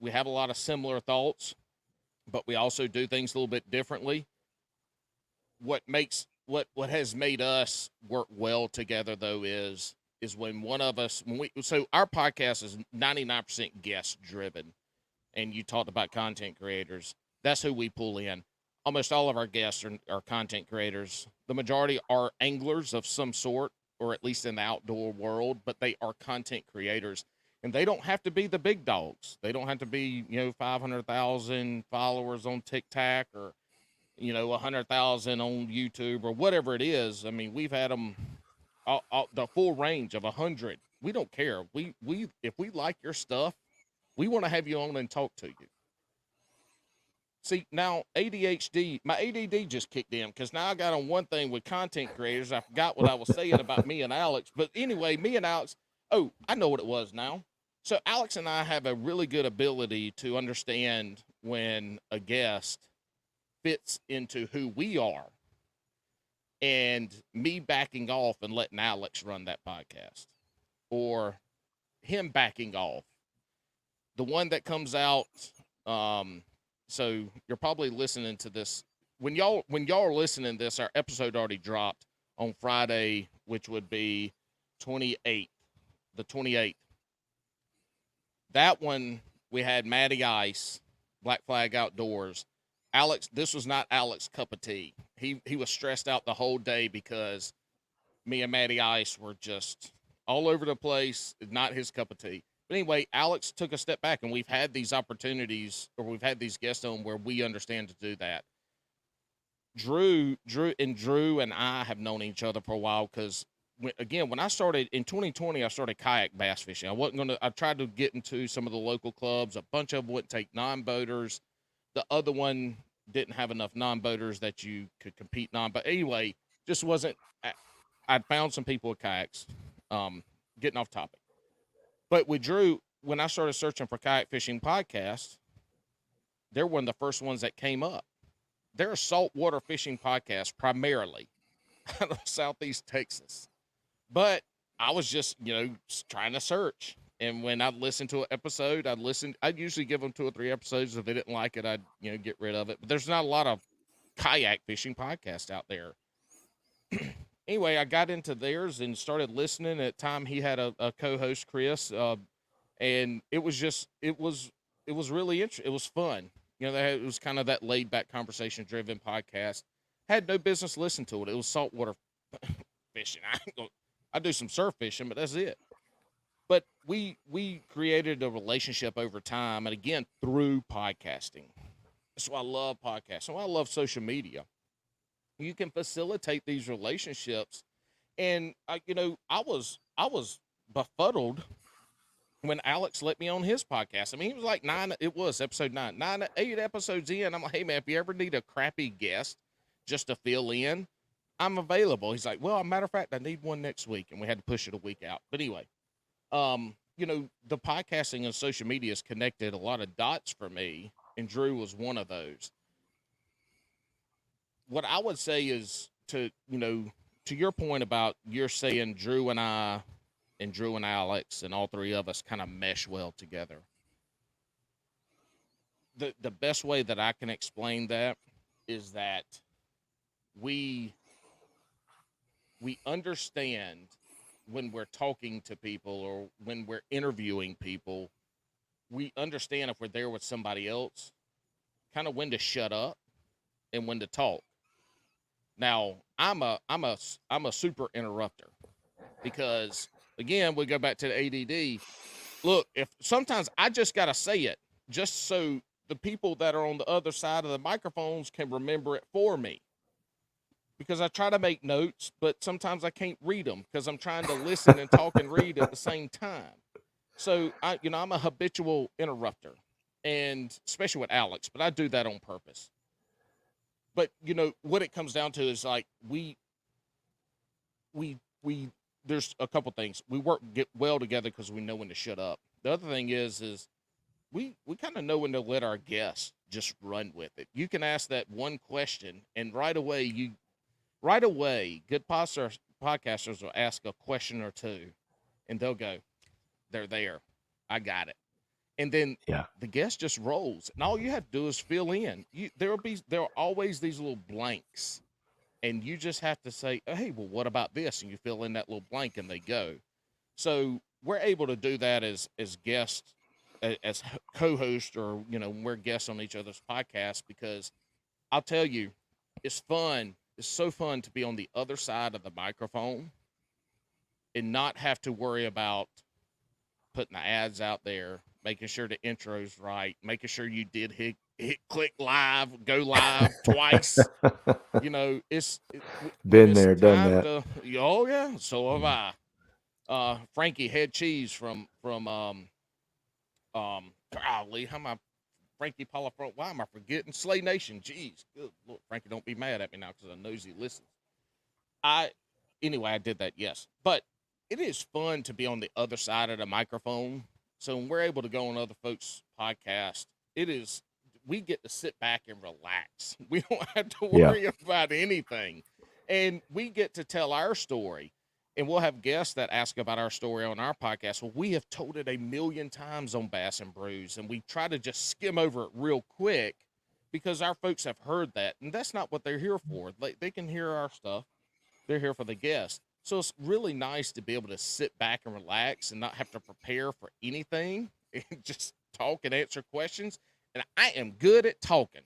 D: a lot of similar thoughts, but we also do things a little bit differently. What has made us work well together, though, is when one of us, so our podcast is 99% guest driven, and you talked about content creators. That's who we pull in. Almost all of our guests are content creators. The majority are anglers of some sort, or at least in the outdoor world, but they are content creators. And they don't have to be the big dogs. They don't have to be, 500,000 followers on TikTok or, 100,000 on YouTube or whatever it is. I mean, we've had them the full range of 100. We don't care. If we like your stuff, we want to have you on and talk to you. See, now my ADD just kicked in because now I got on one thing with content creators. I forgot what I was saying about me and Alex. But anyway, me and Alex, I know what it was now. So Alex and I have a really good ability to understand when a guest fits into who we are, and me backing off and letting Alex run that podcast, or him backing off. The one that comes out, so you're probably listening to this when y'all are listening to this. Our episode already dropped on Friday, which would be the 28th. That one we had Matty Ice, Black Flag Outdoors. Alex, this was not Alex's cup of tea. He was stressed out the whole day because me and Matty Ice were just all over the place. Not his cup of tea. But anyway, Alex took a step back, and we've had these opportunities, or we've had these guests on where we understand to do that. Drew and I have known each other for a while because, when I started in 2020, I started kayak bass fishing. I tried to get into some of the local clubs. A bunch of them wouldn't take non-boaters. The other one didn't have enough non-boaters that you could compete But anyway, just wasn't. I'd found some people with kayaks. Getting off topic. But with Drew, when I started searching for kayak fishing podcasts, they're one of the first ones that came up. They're a saltwater fishing podcast primarily out of Southeast Texas. But I was just, trying to search. And when I'd listen to an episode, I'd usually give them 2 or 3 episodes. If they didn't like it, I'd, get rid of it. But there's not a lot of kayak fishing podcasts out there. Anyway, I got into theirs and started listening. At the time, he had a co-host, Chris, and it was really interesting. It was fun. It was kind of that laid-back, conversation-driven podcast. Had no business listening to it. It was saltwater fishing. I do some surf fishing, but that's it. But we created a relationship over time, and again, through podcasting. That's why I love podcasts. That's why I love social media. You can facilitate these relationships. And I was befuddled when Alex let me on his podcast. I mean, he was like episode 9, 8 episodes in. I'm like, hey man, if you ever need a crappy guest just to fill in, I'm available. He's like, well, a matter of fact, I need one next week. And we had to push it a week out. But anyway, the podcasting and social media has connected a lot of dots for me. And Drew was one of those. What I would say is to your point about you're saying Drew and I and Drew and Alex and all 3 of us kind of mesh well together. The best way that I can explain that is that we understand when we're talking to people or when we're interviewing people, we understand if we're there with somebody else, kind of when to shut up and when to talk. Now, I'm a super interrupter because, again, we go back to the ADD. Look, if sometimes I just got to say it just so the people that are on the other side of the microphones can remember it for me. Because I try to make notes, but sometimes I can't read them because I'm trying to listen and talk and read at the same time. So, I'm a habitual interrupter, and especially with Alex, but I do that on purpose. But, what it comes down to is like we there's a couple things. We get well together because we know when to shut up. The other thing is we kind of know when to let our guests just run with it. You can ask that one question, and right away, good podcasters will ask a question or two, and they'll go, they're there. I got it. And then the guest just rolls, and all you have to do is fill in. There are always these little blanks, and you just have to say, oh, hey, well, what about this? And you fill in that little blank, and they go. So we're able to do that as guests, as co-hosts, or when we're guests on each other's podcasts, because I'll tell you, it's fun. It's so fun to be on the other side of the microphone and not have to worry about putting the ads out there, making sure the intro's right, making sure you did hit click live, go live twice. It's
C: been there, done that.
D: Oh yeah, so have I. Frankie Head Cheese from golly, how am I? Frankie Palafront. Why am I forgetting? Slay Nation. Jeez, good Lord, Frankie, don't be mad at me now because I knows he listens. I did that, yes, but it is fun to be on the other side of the microphone. So when we're able to go on other folks' podcasts, we get to sit back and relax. We don't have to worry about anything. And we get to tell our story. And we'll have guests that ask about our story on our podcast. Well, we have told it 1,000,000 times on Bass and Brews, and we try to just skim over it real quick because our folks have heard that, and that's not what they're here for. They can hear our stuff. They're here for the guests. So it's really nice to be able to sit back and relax and not have to prepare for anything and just talk and answer questions. And I am good at talking.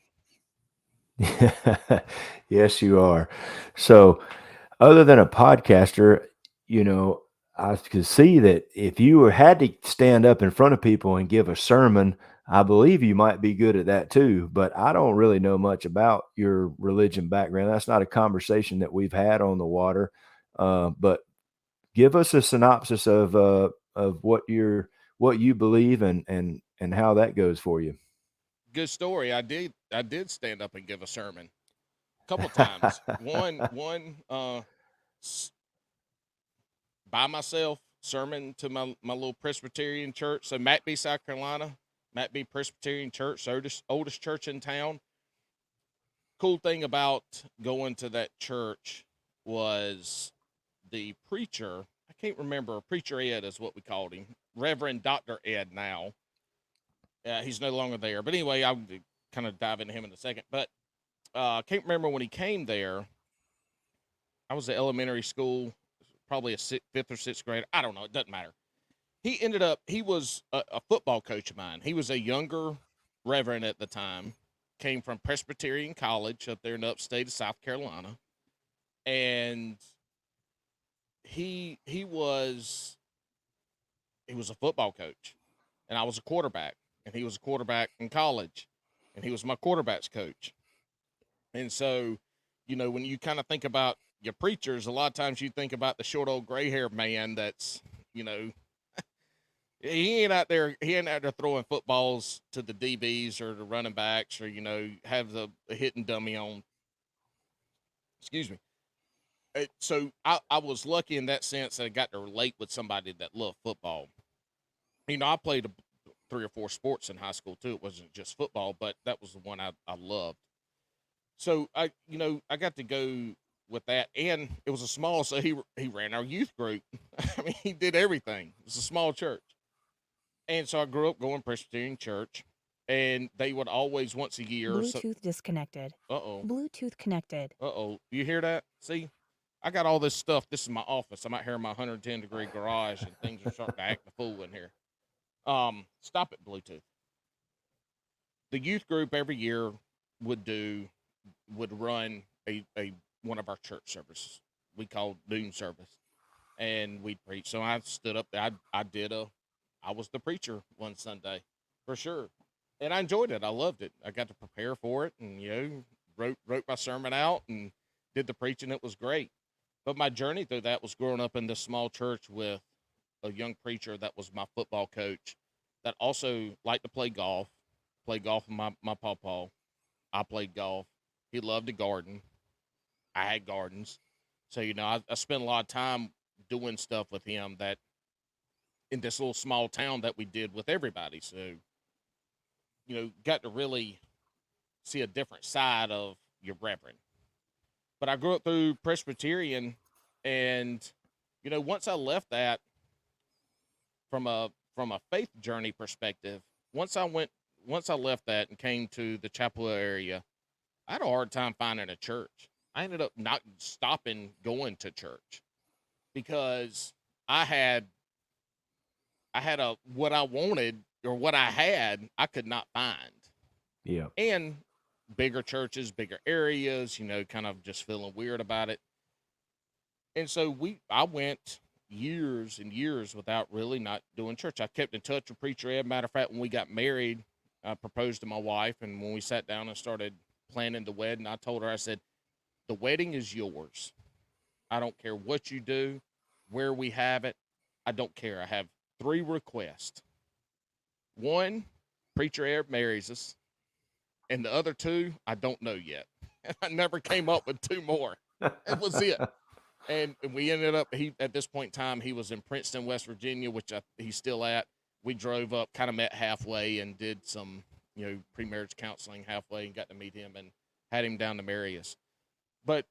C: Yes, you are. So, other than a podcaster, I could see that if you had to stand up in front of people and give a sermon, I believe you might be good at that too. But I don't really know much about your religion background. That's not a conversation that we've had on the water. But give us a synopsis of what you believe and how that goes for you.
D: Good story. I did stand up and give a sermon a couple times. One by myself, sermon to my little Presbyterian church. So Mackbee, South Carolina, Mackbee Presbyterian Church, oldest church in town. Cool thing about going to that church was the preacher. I can't remember. Preacher Ed is what we called him. Reverend Dr. Ed now. He's no longer there. But anyway, I'll kind of dive into him in a second. But I can't remember when he came there. I was at elementary school, probably a fifth or sixth grade. I don't know. It doesn't matter. He was a football coach of mine. He was a younger reverend at the time, came from Presbyterian College up there in the upstate of South Carolina. And he was a football coach, and I was a quarterback, and he was a quarterback in college, and he was my quarterback's coach. And so, when you kind of think about your preachers, a lot of times you think about the short old gray-haired man that's, he ain't out there throwing footballs to the DBs or the running backs or, have the hitting dummy on. Excuse me. So I was lucky in that sense that I got to relate with somebody that loved football. I played 3 or 4 sports in high school too. It wasn't just football, but that was the one I loved. So I got to go with that, and it was a small. So he ran our youth group. I mean, he did everything. It was a small church, and so I grew up going Presbyterian church, and they would always once a year.
E: Bluetooth disconnected. Bluetooth connected.
D: You hear that? See, I got all this stuff. This is my office. I'm out here in my 110-degree garage, and things are starting to act a fool in here. Stop it, Bluetooth. The youth group every year would run a one of our church services. We called noon service, and we'd preach. So I stood up there. I was the preacher one Sunday, for sure, and I enjoyed it. I loved it. I got to prepare for it, and wrote my sermon out and did the preaching. It was great. But my journey through that was growing up in this small church with a young preacher that was my football coach that also liked to play golf with my pawpaw. I played golf. He loved to garden. I had gardens. So, I spent a lot of time doing stuff with him that in this little small town that we did with everybody. So, got to really see a different side of your reverend. But I grew up through Presbyterian, and, once I left that from a faith journey perspective, once I left that and came to the Chapel area, I had a hard time finding a church. I ended up not stopping going to church because I had what I wanted or what I had, I could not find.
C: Yeah.
D: And bigger churches, bigger areas, kind of just feeling weird about it. And so I went years and years without really not doing church. I kept in touch with Preacher Ed. Matter of fact, when we got married, I proposed to my wife, and when we sat down and started planning the wedding, I told her, I said, the wedding is yours. I don't care what you do, where we have it. I don't care. I have 3 requests. 1, Preacher Ed marries us. And the other 2, I don't know yet. And I never came up with 2 more. That was it. And we ended up, at this point in time, he was in Princeton, West Virginia, which he's still at. We drove up, kind of met halfway and did some, pre-marriage counseling halfway and got to meet him and had him down to marry us. But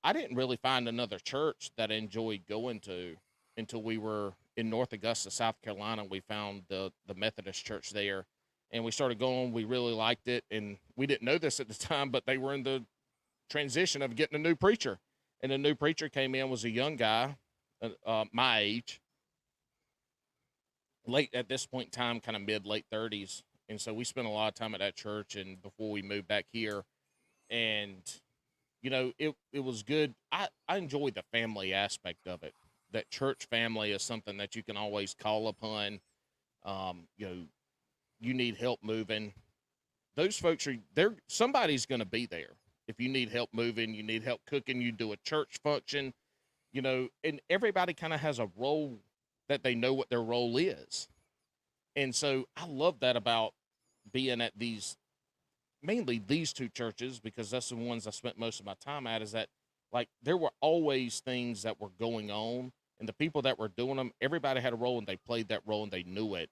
D: I didn't really find another church that I enjoyed going to until we were in North Augusta, South Carolina. We found the Methodist church there, and we started going. We really liked it, and we didn't know this at the time, but they were in the transition of getting a new preacher. And the new preacher came in, was a young guy, my age, late at this point in time, kind of late 30s. And so we spent a lot of time at that church and before we moved back here. And, you know, it was good. I enjoy the family aspect of it. That church family is something that you can always call upon. You know, you need help moving. Those folks somebody's going to be there. If you need help moving, you need help cooking, you do a church function, you know, and everybody kind of has a role that they know what their role is. And so I love that about being at mainly these two churches, because that's the ones I spent most of my time at, is that, like, there were always things that were going on, and the people that were doing them, everybody had a role, and they played that role, and they knew it.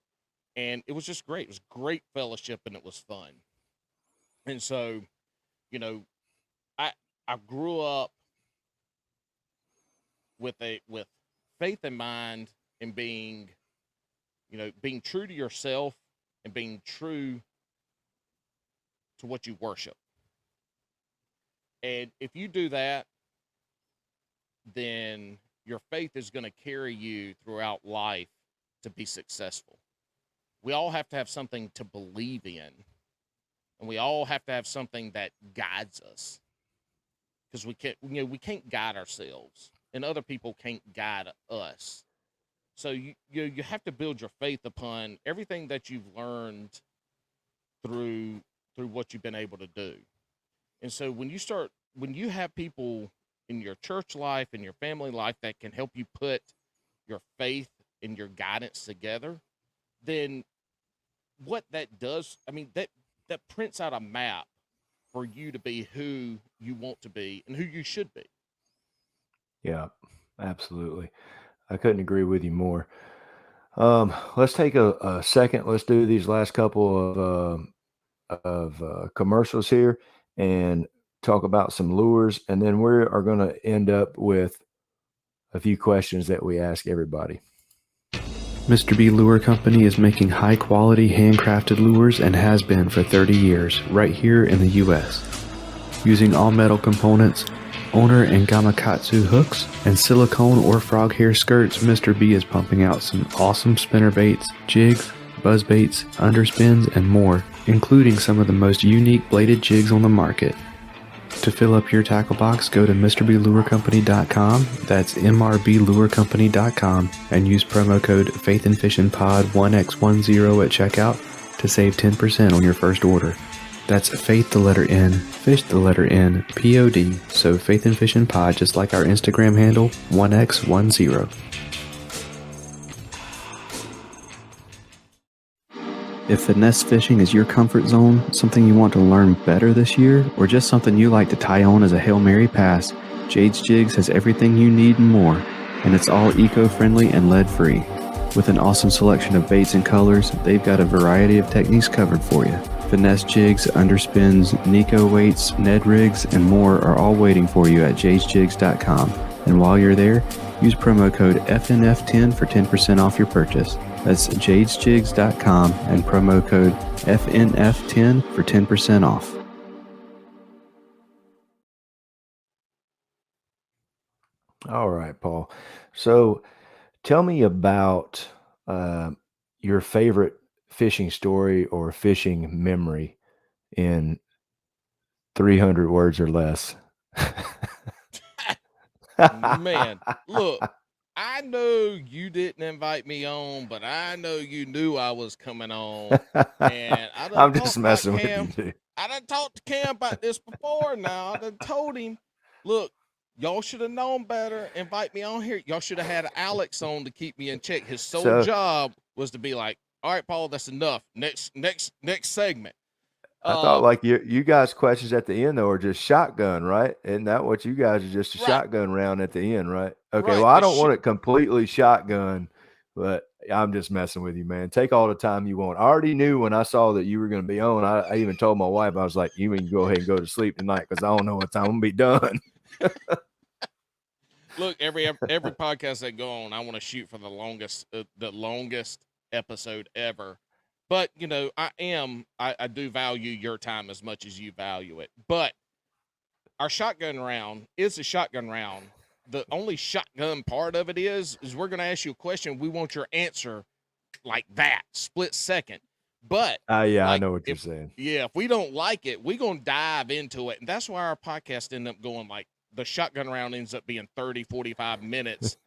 D: And it was just great. It was great fellowship, and it was fun. And so, you know, I grew up with faith in mind and being true to yourself and being true to what you worship. And if you do that, then your faith is going to carry you throughout life to be successful. We all have to have something to believe in, and we all have to have something that guides us. Because we can't guide ourselves, and other people can't guide us. So you have to build your faith upon everything that you've learned through what you've been able to do. And so when you have people in your church life and your family life that can help you put your faith and your guidance together, then what that does, I mean, that prints out a map for you to be who you want to be and who you should be.
C: Yeah, absolutely. I couldn't agree with you more. Let's take a second. Let's do these last couple of commercials here and talk about some lures. And then we are going to end up with a few questions that we ask everybody.
B: Mr. B Lure Company is making high-quality, handcrafted lures and has been for 30 years, right here in the U.S. Using all-metal components, Owner and Gamakatsu hooks, and silicone or frog hair skirts, Mr. B is pumping out some awesome spinner baits, jigs, buzz baits, underspins, and more, including some of the most unique bladed jigs on the market. To fill up your tackle box, go to MrBLureCompany.com, that's MRBLureCompany.com, and use promo code faithnfishnpod1x10 at checkout to save 10% on your first order. That's faith the letter N, fish the letter N, POD, so Faith and Fishing Pod, just like our Instagram handle, 1x10. If finesse fishing is your comfort zone, something you want to learn better this year, or just something you like to tie on as a Hail Mary pass, Jade's Jigs has everything you need and more, and it's all eco-friendly and lead-free. With an awesome selection of baits and colors, they've got a variety of techniques covered for you. Finesse jigs, underspins, Nico weights, Ned rigs, and more are all waiting for you at jadesjigs.com. And while you're there, use promo code FNF10 for 10% off your purchase. That's jadesjigs.com and promo code FNF10 for 10% off.
C: All right, Paul. So tell me about your favorite fishing story or fishing memory in 300 words or less.
D: Man, look, I know you didn't invite me on, but I know you knew I was coming on. And
C: I'm just messing with you, dude.
D: I done talked to Cam about this before now. I done told him, look, y'all should have known better. Invite me on here. Y'all should have had Alex on to keep me in check. His sole job was to be like, all right, Paul, that's enough. Next segment.
C: I thought like you guys' questions at the end though are just shotgun, right? Isn't that what you guys are, just a shotgun round at the end, right? Okay, right. Well, I don't want it completely shotgun, but I'm just messing with you, man. Take all the time you want. I already knew when I saw that you were going to be on. I even told my wife, I was like, you can go ahead and go to sleep tonight because I don't know what time I'm going to be done.
D: Look, every podcast that go on, I want to shoot for the longest episode ever. But I do value your time as much as you value it. But our shotgun round is a shotgun round. The only shotgun part of it is we're going to ask you a question. We want your answer like that, split second. But
C: yeah, I know what you're saying.
D: Yeah, if we don't like it, we're going to dive into it. And that's why our podcast ended up going like the shotgun round ends up being 30, 45 minutes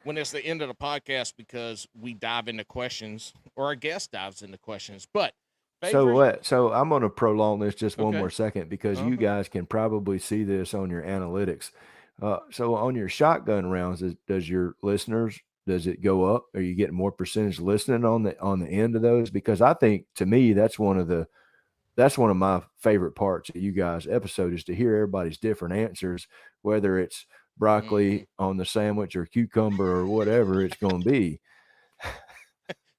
D: when it's the end of the podcast because we dive into questions or our guest dives into questions. But
C: So I'm going to prolong this just one more second because you guys can probably see this on your analytics. So on your shotgun rounds, does your listeners, does it go up? Are you getting more percentage listening on the end of those? Because I think to me that's one of my favorite parts of you guys' episode is to hear everybody's different answers, whether it's broccoli on the sandwich or cucumber or whatever it's going to be.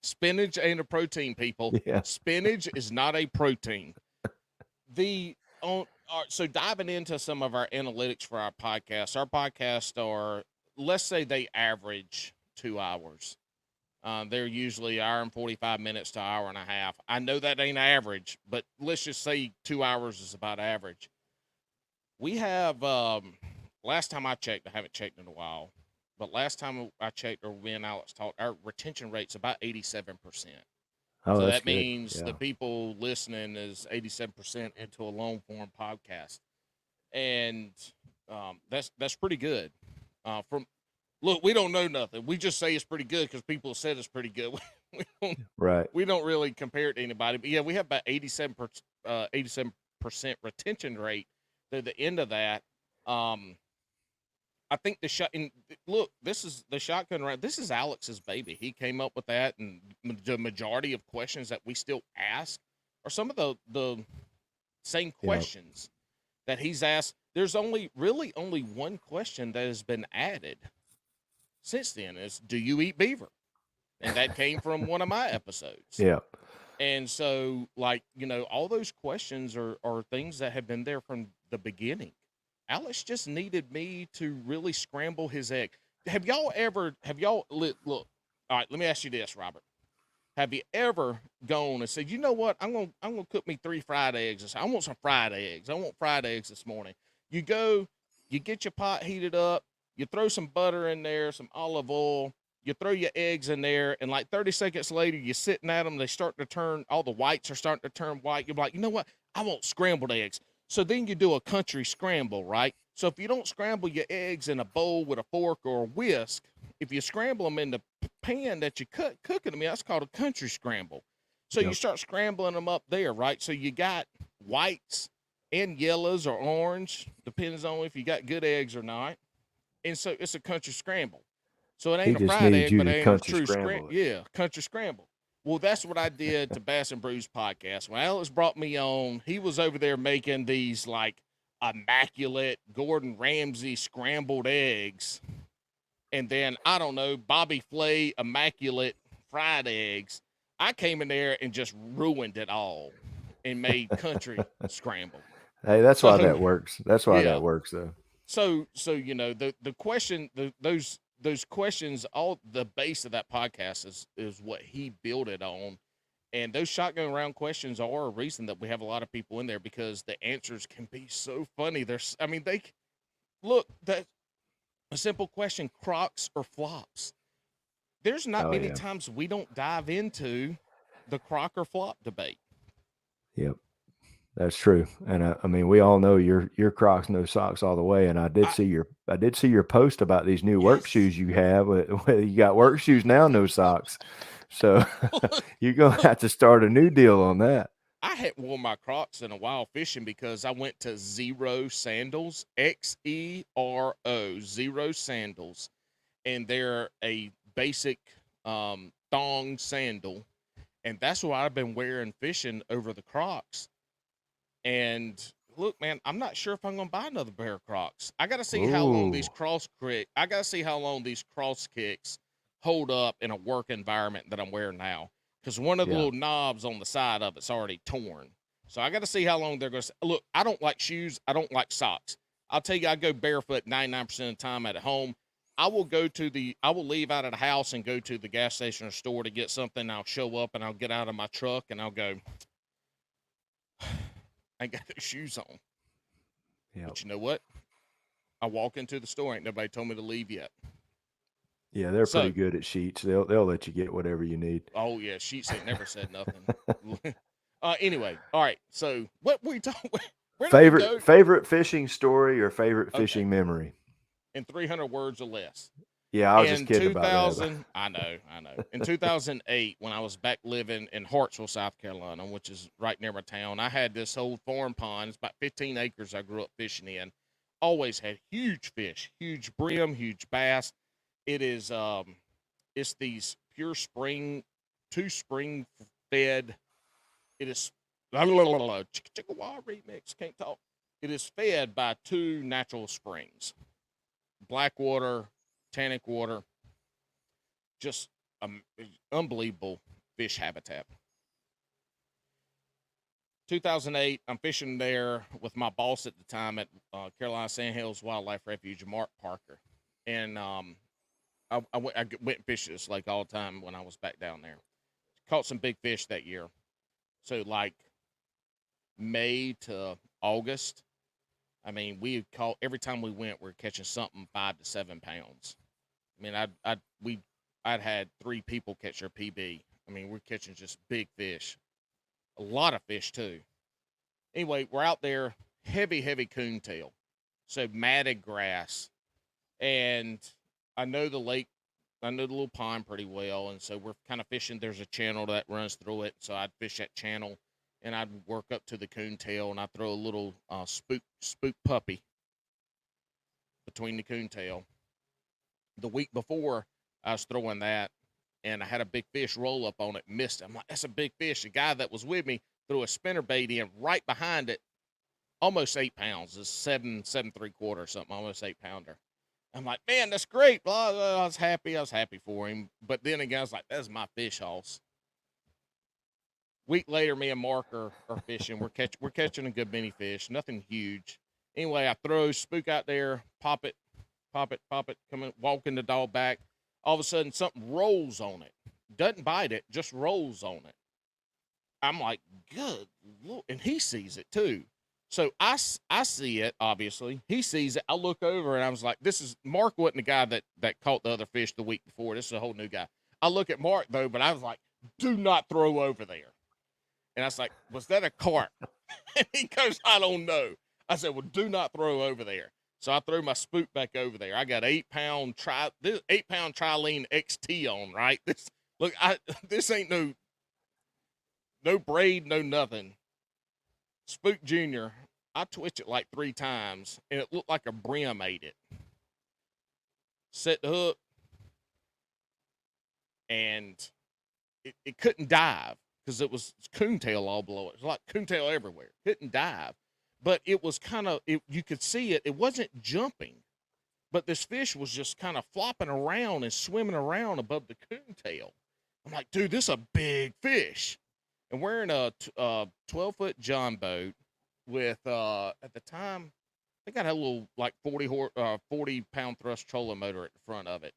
D: Spinach ain't a protein, people.
C: Yeah.
D: Spinach is not a protein. So diving into some of our analytics for our podcasts are, let's say they average 2 hours. They're usually hour and 45 minutes to hour and a half. I know that ain't average, but let's just say 2 hours is about average. We have, last time I checked, I haven't checked in a while, but last time I checked, or me and Alex talked, our retention rate's about 87%. So that means the people listening is 87% into a long form podcast. And that's pretty good. Look, we don't know nothing. We just say it's pretty good because people said it's pretty good. We don't really compare it to anybody. But yeah, we have about 87% retention rate to the end of that. I think this is the shotgun round. This is Alex's baby. He came up with that, and the majority of questions that we still ask are some of the same questions that he's asked. There's only one question that has been added since then is, do you eat beaver? And that came from one of my episodes.
C: Yeah.
D: And so, all those questions are things that have been there from the beginning. Alex just needed me to really scramble his egg. Look, all right, let me ask you this, Robert. Have you ever gone and said, you know what, I'm gonna cook me 3 fried eggs. I want some fried eggs. I want fried eggs this morning. You go, you get your pot heated up, you throw some butter in there, some olive oil, you throw your eggs in there, and like 30 seconds later, you're sitting at them, they start to turn, all the whites are starting to turn white. You're like, you know what, I want scrambled eggs. So then you do a country scramble, right? So if you don't scramble your eggs in a bowl with a fork or a whisk, if you scramble them in the pan that you cooking them in, that's called a country scramble. So you start scrambling them up there, right? So you got whites and yellows or orange, depends on if you got good eggs or not. And so it's a country scramble. So it ain't a fried egg, but it ain't a true scramble. Yeah, country scramble. Well, that's what I did to Bass and Brews Podcast. When Alex brought me on, he was over there making these like immaculate Gordon Ramsay scrambled eggs. And then, I don't know, Bobby Flay immaculate fried eggs. I came in there and just ruined it all and made country scramble.
C: Hey, that's why that works. That's why that works, though.
D: So the question, those questions, all the base of that podcast is what he built it on. And those shotgun round questions are a reason that we have a lot of people in there because the answers can be so funny. That a simple question, Crocs or flops. There's not many times we don't dive into the Croc or flop debate.
C: Yep. That's true. And I mean, we all know your Crocs, no socks all the way. And I did see your post about these new work shoes you have. You got work shoes now, no socks. So you're going to have to start a new deal on that.
D: I hadn't worn my Crocs in a while fishing because I went to Zero Sandals, Xero, Zero Sandals. And they're a basic thong sandal. And that's what I've been wearing fishing over the Crocs. And look, man, I'm not sure if I'm going to buy another pair of Crocs. I got to see how long these cross kicks hold up in a work environment that I'm wearing now. Because one of the little knobs on the side of it's already torn. So I got to see how long they're going to. Look, I don't like shoes. I don't like socks. I'll tell you, I go barefoot 99% of the time at home. I will leave out of the house and go to the gas station or store to get something. I'll show up and I'll get out of my truck and I'll go, I ain't got no shoes on.
C: Yeah.
D: But you know what? I walk into the store. Ain't nobody told me to leave yet.
C: Yeah, they're pretty good at Sheetz. They'll let you get whatever you need.
D: Oh yeah, Sheetz ain't never said nothing. Anyway, all right. So what we talking?
C: Favorite fishing story or favorite fishing memory?
D: In 300 words or less.
C: Yeah, I was just kidding about that.
D: I know. In 2008, when I was back living in Hartsville, South Carolina, which is right near my town, I had this old farm pond. It's about 15 acres I grew up fishing in. Always had huge fish, huge brim, huge bass. It is, it's these pure spring, 2 spring fed. It is, Chickawaw remix, can't talk. It is fed by 2 natural springs, Blackwater, Tannic Water, just unbelievable fish habitat. 2008, I'm fishing there with my boss at the time at Carolina Sandhills Wildlife Refuge, Mark Parker. And I went and fished this lake all the time when I was back down there. Caught some big fish that year. So like May to August, I mean, we caught, every time we went, we were catching something 5 to 7 pounds. I mean, I'd had 3 people catch their PB. I mean, we're catching just big fish. A lot of fish, too. Anyway, we're out there, heavy coontail. So matted grass. And I know the lake, I know the little pond pretty well. And so we're kind of fishing. There's a channel that runs through it. So I'd fish that channel, and I'd work up to the coontail, and I'd throw a little spook puppy between the coontail. The week before, I was throwing that, and I had a big fish roll up on it, missed it. I'm like, that's a big fish. The guy that was with me threw a spinnerbait in right behind it, almost 8 pounds. It's 7.75 or something, almost 8-pounder. I'm like, man, that's great. Blah, blah. I was happy for him. But then again, I was like, that's my fish house. Week later, me and Mark are fishing. We're catching a good many fish, nothing huge. Anyway, I throw spook out there, pop it, come in, walking the dog back. All of a sudden, something rolls on it. Doesn't bite it, just rolls on it. I'm like, good Lord. And he sees it, too. So I see it, obviously. He sees it. I look over, and I was like, Mark wasn't the guy that caught the other fish the week before. This is a whole new guy. I look at Mark, though, but I was like, do not throw over there. And I was like, was that a carp? And he goes, I don't know. I said, well, do not throw over there. So I threw my spook back over there. I got 8-pound Trilene XT on, right? This ain't no braid, no nothing. Spook Junior, I twitched it like 3 times, and it looked like a brim ate it. Set the hook, and it couldn't dive because it was coontail all below it. It was like coontail everywhere. Couldn't dive. But it was kind of, you could see it. It wasn't jumping, but this fish was just kind of flopping around and swimming around above the coontail. I'm like, dude, this is a big fish. And we're in a 12-foot John boat with, at the time, I think I had a little like 40-pound thrust trolling motor at the front of it.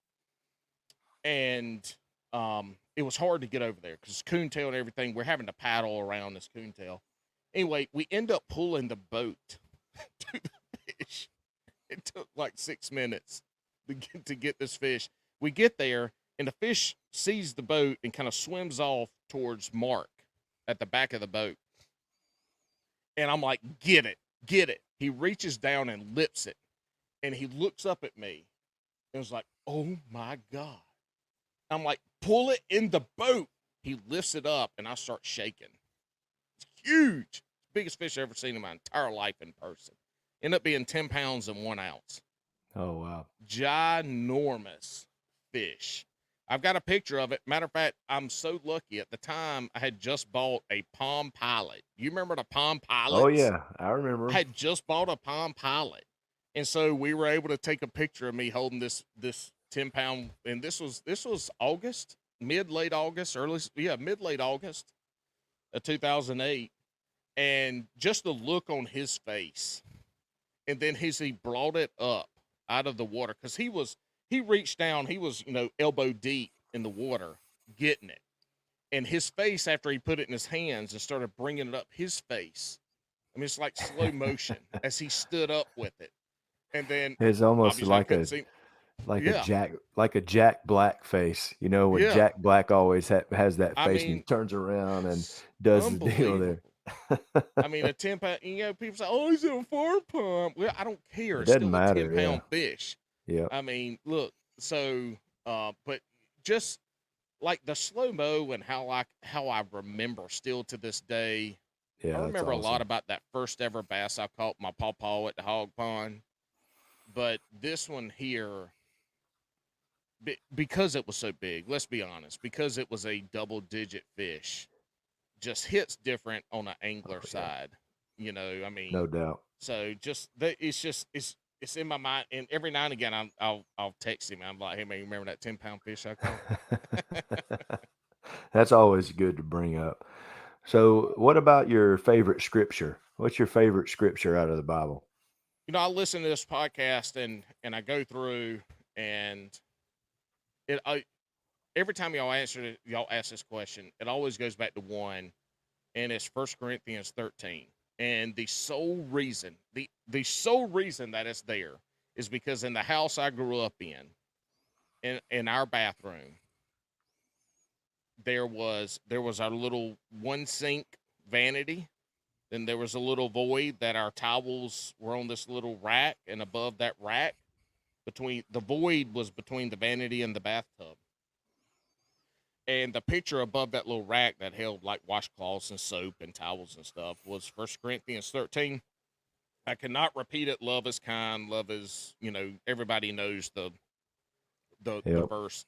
D: And it was hard to get over there because coontail and everything. We're having to paddle around this coontail. Anyway, we end up pulling the boat to the fish. It took like 6 minutes to get this fish. We get there, and the fish sees the boat and kind of swims off towards Mark at the back of the boat. And I'm like, get it. He reaches down and lips it, and he looks up at me and was like, oh, my God. I'm like, pull it in the boat. He lifts it up, and I start shaking. Huge. Biggest fish I've ever seen in my entire life in person. Ended up being 10 pounds and 1 ounce.
C: Oh, wow.
D: Ginormous fish. I've got a picture of it. Matter of fact, I'm so lucky. At the time, I had just bought a Palm Pilot. You remember the Palm Pilots?
C: Oh, yeah. I remember.
D: I had just bought a Palm Pilot. And so we were able to take a picture of me holding this 10-pound. And this was August, mid-late August of 2008. And just the look on his face. And then he brought it up out of the water because he was he reached down. He was, elbow deep in the water getting it. And his face, after he put it in his hands and started bringing it up, his face, I mean, it's like slow motion as he stood up with it. And then
C: it's almost
D: obviously I
C: like
D: couldn't
C: a
D: see.
C: like
D: Yeah.
C: a Jack Black face. You know, when
D: Yeah.
C: Jack Black always has that
D: I
C: face and he
D: mean,
C: turns around and does the deal there.
D: I mean, a 10-pound, people say, oh, he's a 4-pump. Well, I don't care.
C: It
D: It's
C: doesn't
D: still a
C: matter.
D: 10-pound fish.
C: Yeah.
D: I mean, look, so, but just like the slow-mo and how I remember still to this day,
C: Yeah.
D: I remember
C: awesome.
D: a lot about that first ever bass I caught my pawpaw at the hog pond. But this one here, because it was so big, let's be honest, because it was a double-digit fish, just hits different on an angler side. I mean,
C: no doubt.
D: So just that, it's in my mind, and every now and again I'll text him. I'm like, hey man, you remember that 10-pound fish I caught?
C: That's always good to bring up. So, what about your favorite scripture? What's your favorite scripture out of the Bible?
D: I listen to this podcast and I go through, and every time y'all ask this question, it always goes back to one, and it's 1 Corinthians 13. And the sole reason that it's there is because in the house I grew up in our bathroom, there was our little one sink vanity. Then there was a little void that our towels were on this little rack, and above that rack, between the void was between the vanity and the bathtub. And the picture above that little rack that held like washcloths and soap and towels and stuff was 1 Corinthians 13. I cannot repeat it. Love is kind. Love is, everybody knows the verse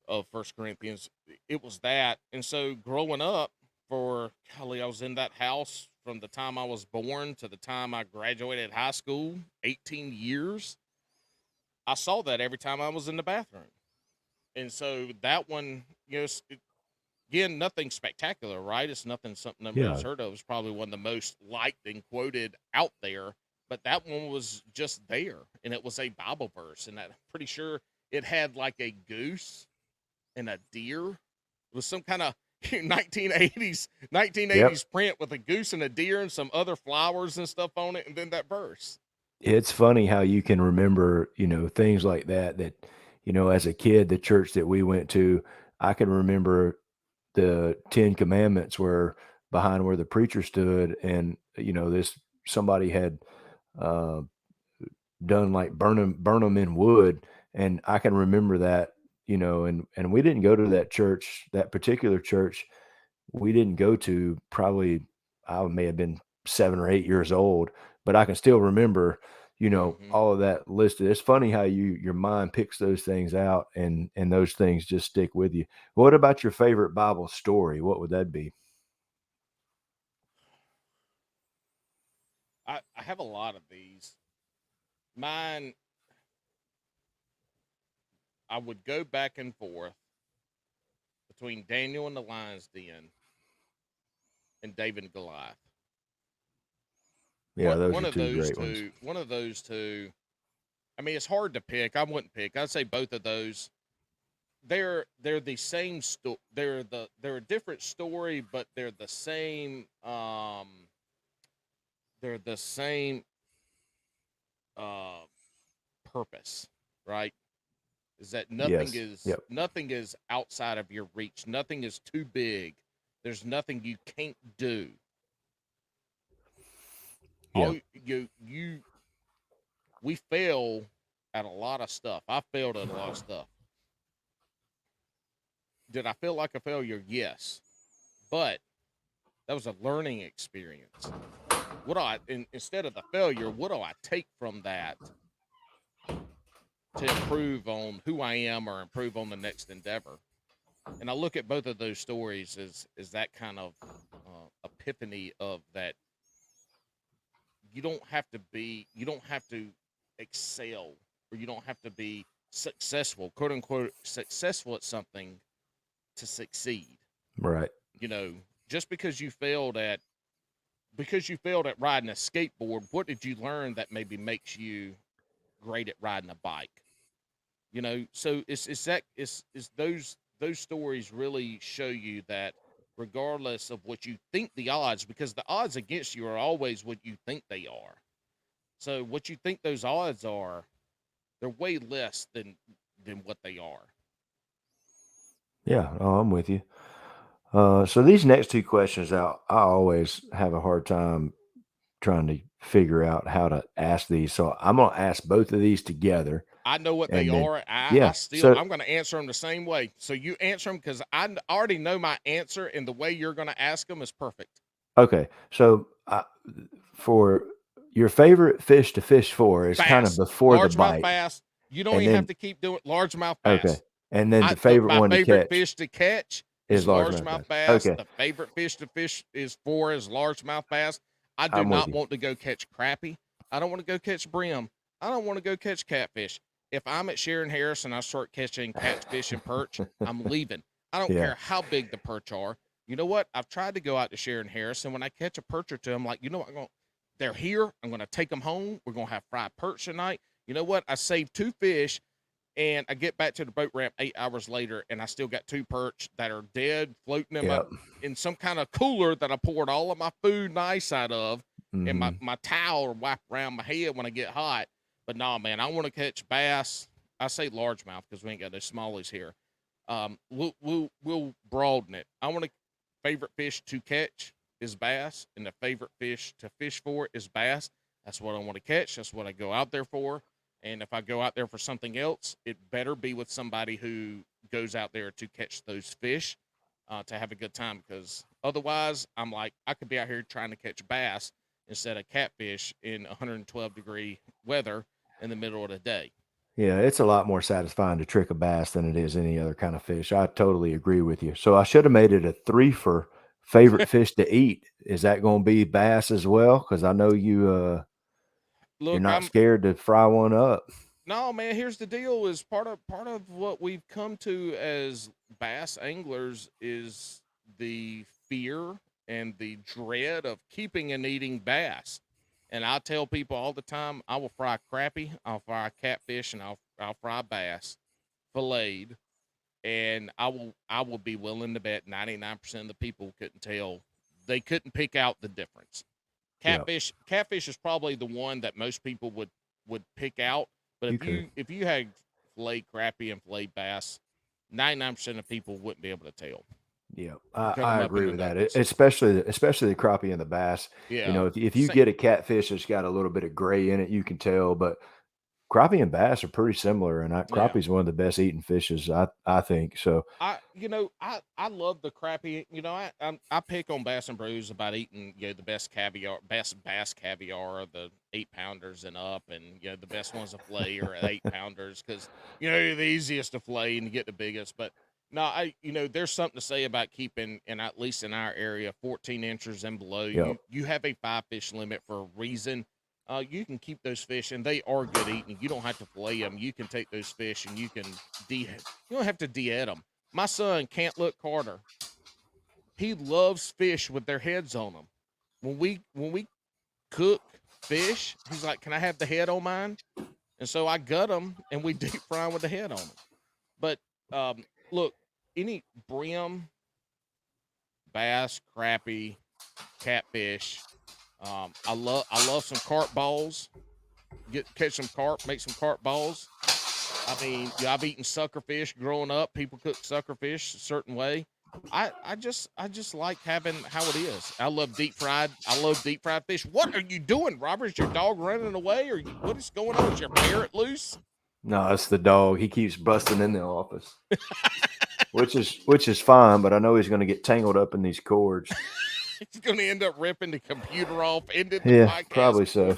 D: of 1 Corinthians. It was that. And so growing up, I was in that house from the time I was born to the time I graduated high school, 18 years. I saw that every time I was in the bathroom. And so that one, again, nothing spectacular, right? It's something nobody's heard of. It's probably one of the most liked and quoted out there. But that one was just there, and it was a Bible verse. And I'm pretty sure it had like a goose and a deer. It was some kind of 1980s print with a goose and a deer and some other flowers and stuff on it, and then that verse.
C: It's funny how you can remember, things like that, as a kid, the church that we went to, I can remember the 10 Commandments were behind where the preacher stood. And, somebody had done like burn them in wood. And I can remember that, and we didn't go to that particular church. We didn't go to, probably I may have been 7 or 8 years old, but I can still remember, all of that listed. It's funny how your mind picks those things out, and those things just stick with you. What about your favorite Bible story? What would that be?
D: I have a lot of these. Mine, I would go back and forth between Daniel and the lion's den and David and Goliath.
C: Yeah, those are two great ones.
D: One of those two. I mean, it's hard to pick. I wouldn't pick. I'd say both of those. They're the same story. They're a different story, but they're the same. They're the same purpose, right? Is that nothing is outside of your reach. Nothing is too big. There's nothing you can't do.
C: Yeah.
D: We fail at a lot of stuff. I failed at a lot of stuff. Did I feel like a failure? Yes. But that was a learning experience. Instead of the failure, what do I take from that to improve on who I am or improve on the next endeavor? And I look at both of those stories as that kind of epiphany of that. You don't have to excel, or you don't have to be successful, quote unquote, successful at something to succeed.
C: Right.
D: Just because you failed at riding a skateboard, what did you learn that maybe makes you great at riding a bike? So it's those stories really show you that regardless of what you think the odds, because the odds against you are always what you think they are. So what you think those odds are, they're way less than what they are.
C: Yeah, I'm with you. So these next two questions I always have a hard time trying to figure out how to ask these. So I'm going to ask both of these together.
D: I know what they are.
C: So
D: I'm going to answer them the same way. So you answer them because I already know my answer, and the way you're going to ask them is perfect.
C: Okay. So for your favorite fish to fish for is
D: bass.
C: Kind of before the bite.
D: Largemouth bass. You don't even have to keep doing largemouth bass.
C: Okay. And then the favorite one to catch.
D: My favorite fish to catch is largemouth bass.
C: Okay.
D: The favorite fish to fish is largemouth bass. I do not want to go catch crappie. I don't want to go catch brim. I don't want to go catch catfish. If I'm at Shearon Harris and I start catching catfish and perch, I'm leaving. I don't care how big the perch are. You know what? I've tried to go out to Shearon Harris, and when I catch a perch or two, I'm like, you know what? They're here. I'm going to take them home. We're going to have fried perch tonight. You know what? I saved 2 fish, and I get back to the boat ramp 8 hours later, and I still got 2 perch that are dead, floating in some kind of cooler that I poured all of my food and ice out of, and my towel wrapped around my head when I get hot. But no, man, I want to catch bass. I say largemouth because we ain't got those smallies here. We'll broaden it. I want to favorite fish to catch is bass, and the favorite fish to fish for is bass. That's what I want to catch. That's what I go out there for. And if I go out there for something else, it better be with somebody who goes out there to catch those fish, to have a good time. Because otherwise, I'm like, I could be out here trying to catch bass instead of catfish in 112-degree weather in the middle of the day.
C: Yeah, it's a lot more satisfying to trick a bass than it is any other kind of fish. I totally agree with you. So I should have made it a 3 for favorite fish to eat. Is that going to be bass as well? Because I know you're not scared to fry one up.
D: No, man. Here's the deal: is part of what we've come to as bass anglers is the fear and the dread of keeping and eating bass. And I tell people all the time, I will fry crappie, I'll fry catfish, and I'll fry bass, filleted, and I will be willing to bet 99% of the people couldn't tell. They couldn't pick out the difference. Catfish is probably the one that most people would pick out. But if you had filleted crappie and filleted bass, 99% of people wouldn't be able to tell.
C: Yeah, I agree with that. Especially the crappie and the bass. Yeah. If you get a catfish that's got a little bit of gray in it, you can tell. But crappie and bass are pretty similar, and crappie is one of the best eating fishes, I think. So
D: I love the crappie. I pick on Bass and Brews about eating the best caviar, best bass caviar, the 8-pounders and up, and the best ones to fillet are 8-pounders because they're the easiest to fillet and to get the biggest. But no, there's something to say about keeping, and at least in our area, 14 inches and below.
C: Yep.
D: You have a 5-fish limit for a reason. You can keep those fish, and they are good eating. You don't have to fillet them. You can take those fish, and you don't have to de-ed them. My son, Can't Look Carter, he loves fish with their heads on them. When we cook fish, he's like, "Can I have the head on mine?" And so I gut them, and we deep fry them with the head on them. But look, any brim, bass, crappie, catfish. I love some carp balls. Catch some carp, make some carp balls. I mean, I've eaten suckerfish growing up. People cook suckerfish a certain way. I just like having how it is. I love deep fried fish. What are you doing, Robert? Is your dog running away, or what is going on? Is your parrot loose?
C: No, it's the dog. He keeps busting in the office, which is fine. But I know he's going to get tangled up in these cords.
D: He's going to end up ripping the computer off.
C: Podcast. Probably so.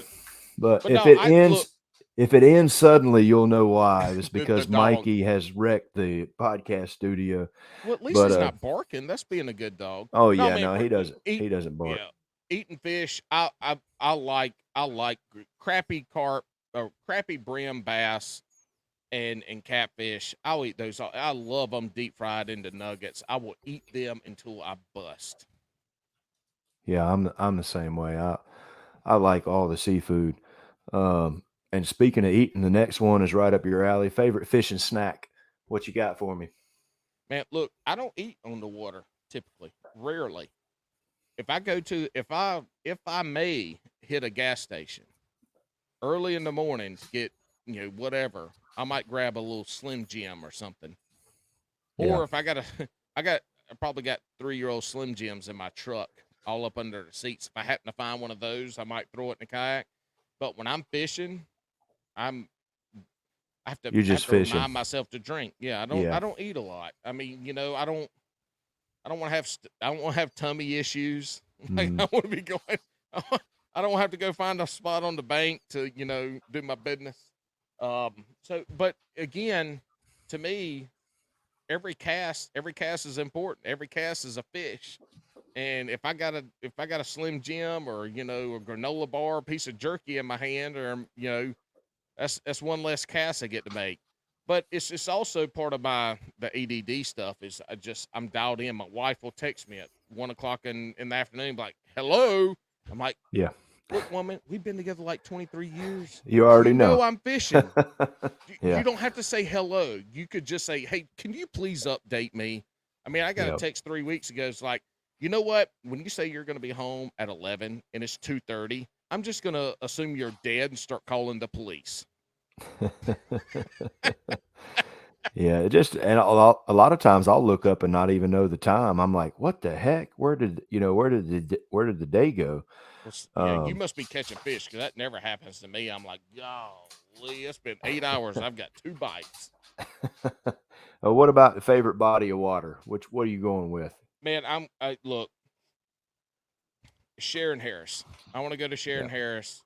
C: But if it ends suddenly, you'll know why. It's because Mikey has wrecked the podcast studio.
D: Well, at least he's not barking. That's being a good dog.
C: Oh yeah, no, he doesn't. He doesn't bark.
D: Yeah, eating fish. I like crappie carp or crappie brim bass and catfish. I'll eat those. I love them deep fried into nuggets. I will eat them until I bust.
C: Yeah, I'm the same way. I like all the seafood. And And speaking of eating, the next one is right up your alley. Favorite fishing snack? What you got for me?
D: Man, look, I don't eat on the water typically, rarely. If I may hit a gas station early in the morning to get, whatever, I might grab a little Slim Jim or something.
C: Yeah.
D: Or if I probably got 3-year-old Slim Jims in my truck, all up under the seats. If I happen to find one of those, I might throw it in the kayak. But when I'm fishing, I have
C: You're just
D: to
C: fishing.
D: remind myself to drink. Yeah, I don't eat a lot. I mean, I don't want to have tummy issues. Like, I want to be going. I don't have to go find a spot on the bank to do my business. But again, to me, every cast is important. Every cast is a fish. And if I got a Slim Jim or a granola bar, a piece of jerky in my hand, or that's one less cast I get to make. But it's also part of the ADD stuff. Is I'm dialed in. My wife will text me at 1:00 in the afternoon, like, "Hello." I'm like,
C: yeah.
D: Look, woman, we've been together like 23 years.
C: You already
D: know I'm fishing.
C: Yeah.
D: You don't have to say hello. You could just say, "Hey, can you please update me?" I mean, I got a text 3 weeks ago. It's like, you know what? When you say you're going to be home at 11 and it's 2:30, I'm just going to assume you're dead and start calling the police.
C: Yeah, and a lot of times I'll look up and not even know the time. I'm like, what the heck? Where did the day go?
D: Well, yeah, you must be catching fish, because that never happens to me. I'm like, golly, it's been 8 hours. I've got 2 bites.
C: What about the favorite body of water? What are you going with?
D: Man, look, Shearon Harris. I want to go to Shearon Harris.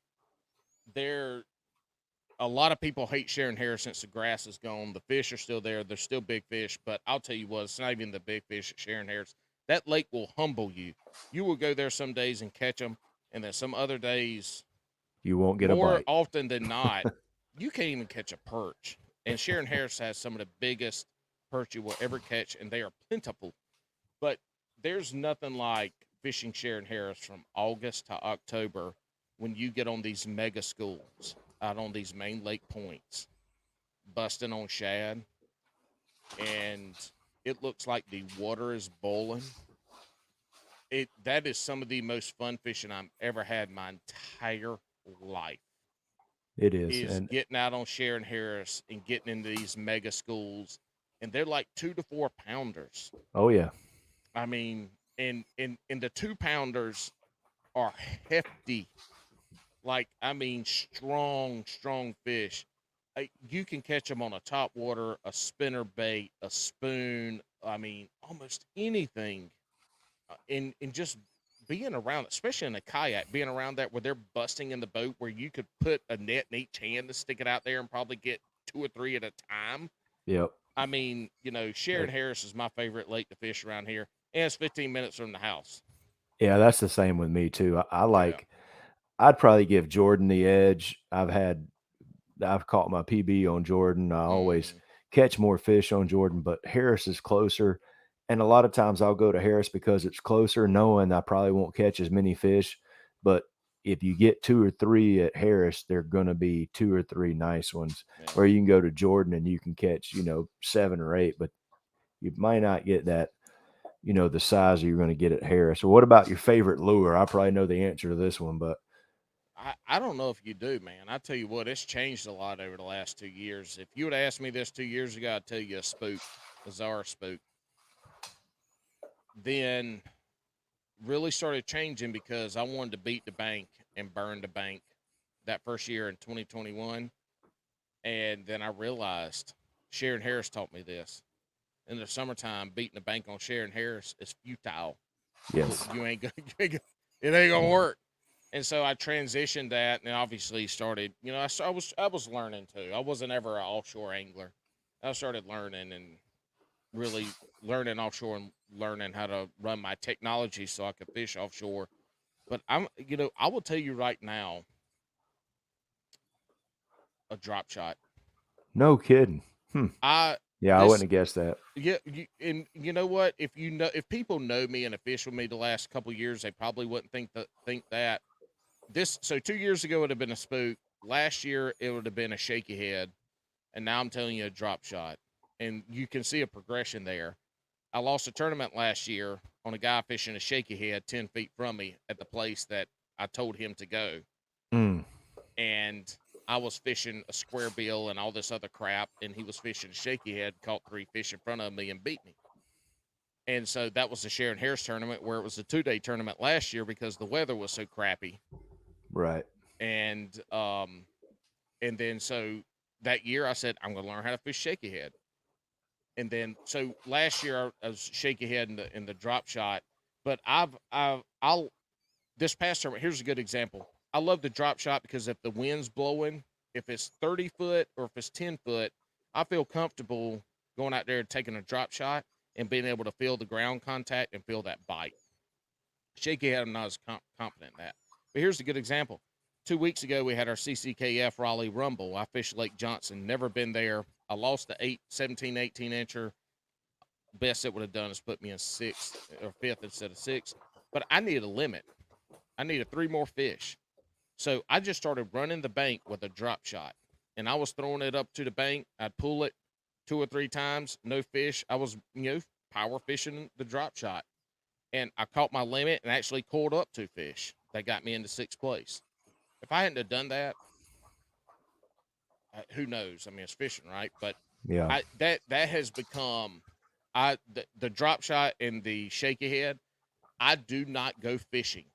D: A lot of people hate Shearon Harris since the grass is gone. The fish are still there. They're still big fish, but I'll tell you what, it's not even the big fish at Shearon Harris. That lake will humble you. You will go there some days and catch them, and then some other days,
C: you won't get a bite.
D: More often than not, you can't even catch a perch. And Shearon Harris has some of the biggest perch you will ever catch, and they are plentiful. But there's nothing like fishing Shearon Harris from August to October when you get on these mega schools out on these main lake points, busting on shad, and it looks like the water is boiling. That is some of the most fun fishing I've ever had in my entire life.
C: It is.
D: And getting out on Shearon Harris and getting into these mega schools, and they're like 2 to 4 pounders.
C: Oh yeah.
D: I mean, and the 2 pounders are hefty. Like, I mean, strong fish. You can catch them on a top water, a spinner bait, a spoon. I mean, almost anything. And just being around, especially in a kayak, being around that where they're busting in the boat, where you could put a net in each hand to stick it out there and probably get 2 or 3 at a time.
C: Yep.
D: I mean, Shearon Harris is my favorite lake to fish around here, and it's 15 minutes from the house.
C: Yeah, that's the same with me too. I like. Yeah. I'd probably give Jordan the edge. I've caught my PB on Jordan. I always catch more fish on Jordan, but Harris is closer. And a lot of times I'll go to Harris because it's closer, knowing I probably won't catch as many fish. But if you get 2 or 3 at Harris, they're going to be 2 or 3 nice ones. Yeah. Or you can go to Jordan and you can catch, 7 or 8, but you might not get that, the size you're going to get at Harris. So what about your favorite lure? I probably know the answer to this one, but
D: I don't know if you do, man. I tell you what, it's changed a lot over the last 2 years. If you would have asked me this 2 years ago, I'd tell you a Zara spook. Then really started changing because I wanted to beat the bank and burn the bank that first year in 2021. And then I realized Shearon Harris taught me this. In the summertime, beating the bank on Shearon Harris is futile.
C: Yes.
D: You ain't gonna, it ain't gonna work. And so I transitioned that, and obviously started, I was learning too. I wasn't ever an offshore angler. I started learning and really learning offshore and learning how to run my technology so I could fish offshore. But I will tell you right now, a drop shot.
C: No kidding. I wouldn't have guessed that.
D: Yeah, and you know what? If people know me and have fished with me the last couple of years, they probably wouldn't think that. So 2 years ago it would have been a spook. last year it would have been a shaky head, and now I'm telling you a drop shot, and you can see a progression there. I lost a tournament last year on a guy fishing a shaky head 10 feet from me at the place that I told him to go. And I was fishing a square bill and all this other crap, and he was fishing a shaky head, caught 3 fish in front of me and beat me. And so that was the Shearon Harris tournament, where it was a 2-day tournament last year because the weather was so crappy.
C: Right.
D: And then so that year I said, I'm going to learn how to fish shaky head. And then, so last year I was shaky head in the drop shot, but this past tournament, here's a good example. I love the drop shot because if the wind's blowing, if it's 30 foot or if it's 10 foot, I feel comfortable going out there and taking a drop shot and being able to feel the ground contact and feel that bite. Shaky head, I'm not as confident in that. But here's a good example. 2 weeks ago, we had our CCKF Raleigh Rumble. I fished Lake Johnson, never been there. I lost the 17, 18-incher. Best it would have done is put me in 6th or 5th instead of 6th. But I needed a limit. I needed 3 more fish. So I just started running the bank with a drop shot. And I was throwing it up to the bank. I'd pull it 2 or 3 times, no fish. I was, power fishing the drop shot. And I caught my limit and actually caught up 2 fish. That got me into 6th place. If I hadn't have done that, who knows? I mean, it's fishing, right? But
C: yeah,
D: that has become the drop shot and the shaky head. I do not go fishing.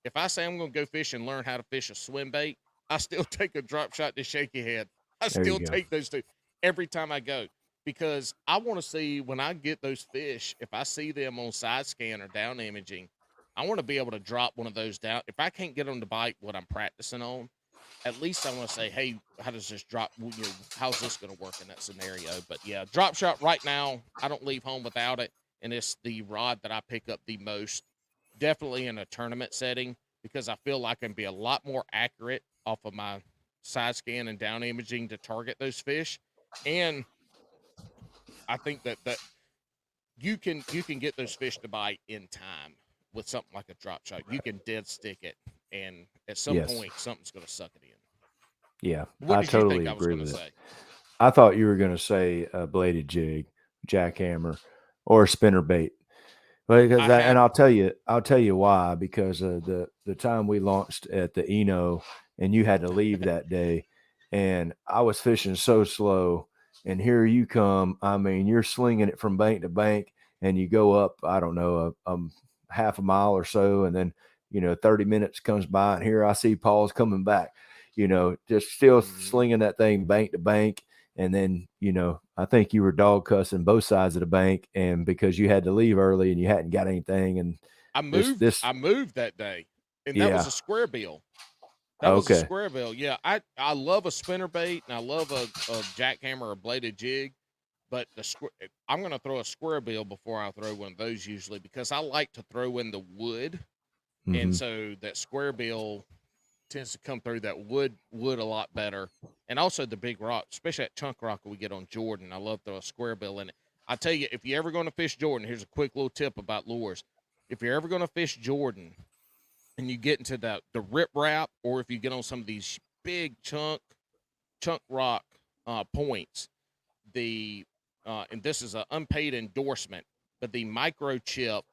D: If I say I'm going to go fish and learn how to fish a swim bait, I still take a drop shot to shaky head. I still take those 2 every time I go, because I want to see when I get those fish, if I see them on side scan or down imaging, I want to be able to drop one of those down. If I can't get them to bite what I'm practicing on, at least I want to say, hey, how does this drop? How's this going to work in that scenario? But yeah, drop shot right now, I don't leave home without it. And it's the rod that I pick up the most, definitely in a tournament setting, because I feel like I can be a lot more accurate off of my side scan and down imaging to target those fish. And I think that you can get those fish to bite in time with something like a drop shot. You can dead stick it, and at some point, something's going to suck it in.
C: Yeah,
D: what did
C: totally
D: you think
C: agree
D: I was
C: with
D: say?
C: it. I thought you were going to say a bladed jig, jackhammer, or a spinner bait. Because and I'll tell you why. Because the time we launched at the Eno, and you had to leave that day, and I was fishing so slow, and here you come. I mean, you're slinging it from bank to bank, and you go up, I don't know, half a mile or so, and then 30 minutes comes by, and here I see Paul's coming back, just still slinging that thing bank to bank. And then, I think you were dog cussing both sides of the bank, and because you had to leave early and you hadn't got anything. And
D: I moved that day, and that was a square bill. That was a square bill. Yeah, I love a spinner bait, and I love a jackhammer or a bladed jig, but I'm going to throw a square bill before I throw one of those usually, because I like to throw in the wood, and so that square bill tends to come through that wood a lot better. And also the big rock, especially that chunk rock we get on Jordan. I love throwing a square bill in it. I tell you, if you're ever going to fish Jordan, here's a quick little tip about lures. If you're ever going to fish Jordan and you get into the rip wrap, or if you get on some of these big chunk rock points, and this is an unpaid endorsement, but the microchip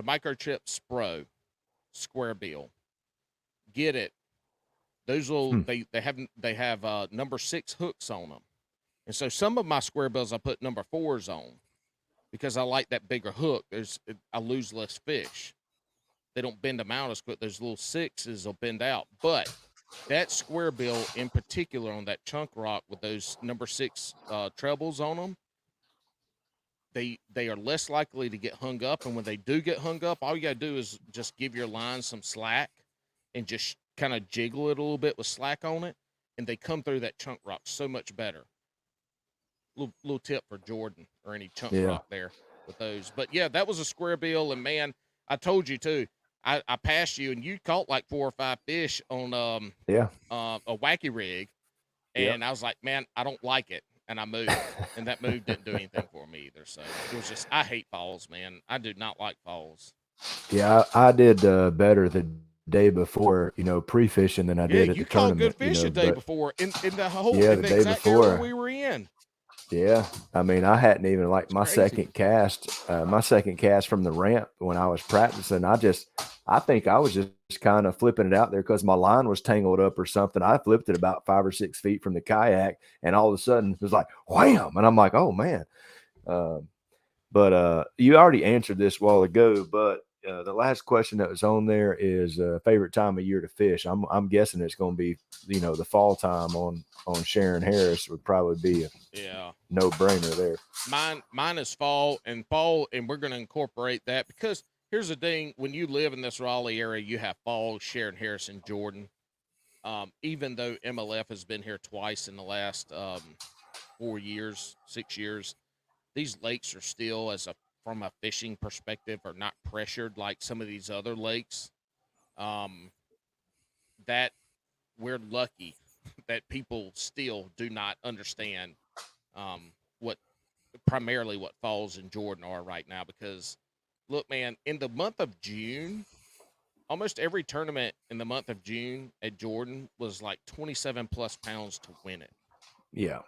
D: Spro square bill, get it. Those little they have number 6 hooks on them, and so some of my square bills I put number 4s on because I like that bigger hook. I lose less fish. They don't bend them out as quick. Those little 6s will bend out, but that square bill in particular on that chunk rock with those number 6 trebles on them, they are less likely to get hung up. And when they do get hung up, all you got to do is just give your line some slack and just kind of jiggle it a little bit with slack on it, and they come through that chunk rock so much better. Little tip for Jordan or any chunk rock there with those. But yeah, that was a square bill, and man, I told you too. I passed you, and you caught like 4 or 5 fish on a wacky rig, and I was like, man, I don't like it, and I moved, and that move didn't do anything for me either. So it was just, I hate falls, man. I do not like falls.
C: Yeah, I did better the day before, pre-fishing than I did at the
D: you caught
C: tournament.
D: good fish the day before in the whole
C: the
D: the
C: day
D: exact
C: before
D: area we were in.
C: Yeah, I mean, I hadn't even my second cast from the ramp when I was practicing. I think I was just kind of flipping it out there because my line was tangled up or something. I flipped it about 5 or 6 feet from the kayak, and all of a sudden it was like wham, and I'm like, oh man. But you already answered this a while ago. But the last question that was on there is favorite time of year to fish. I'm guessing it's going to be the fall time on Shearon Harris would probably be a no brainer there.
D: Mine is fall, and we're going to incorporate that because here's the thing: when you live in this Raleigh area, you have fall, Shearon Harris, and Jordan. Even though MLF has been here twice in the last 4 years, 6 years. These lakes are still, from a fishing perspective, are not pressured like some of these other lakes. That we're lucky that people still do not understand what Falls in Jordan are right now. Because, look, man, in the month of June, almost every tournament in the month of June at Jordan was like 27 plus pounds to win it.
C: Yeah,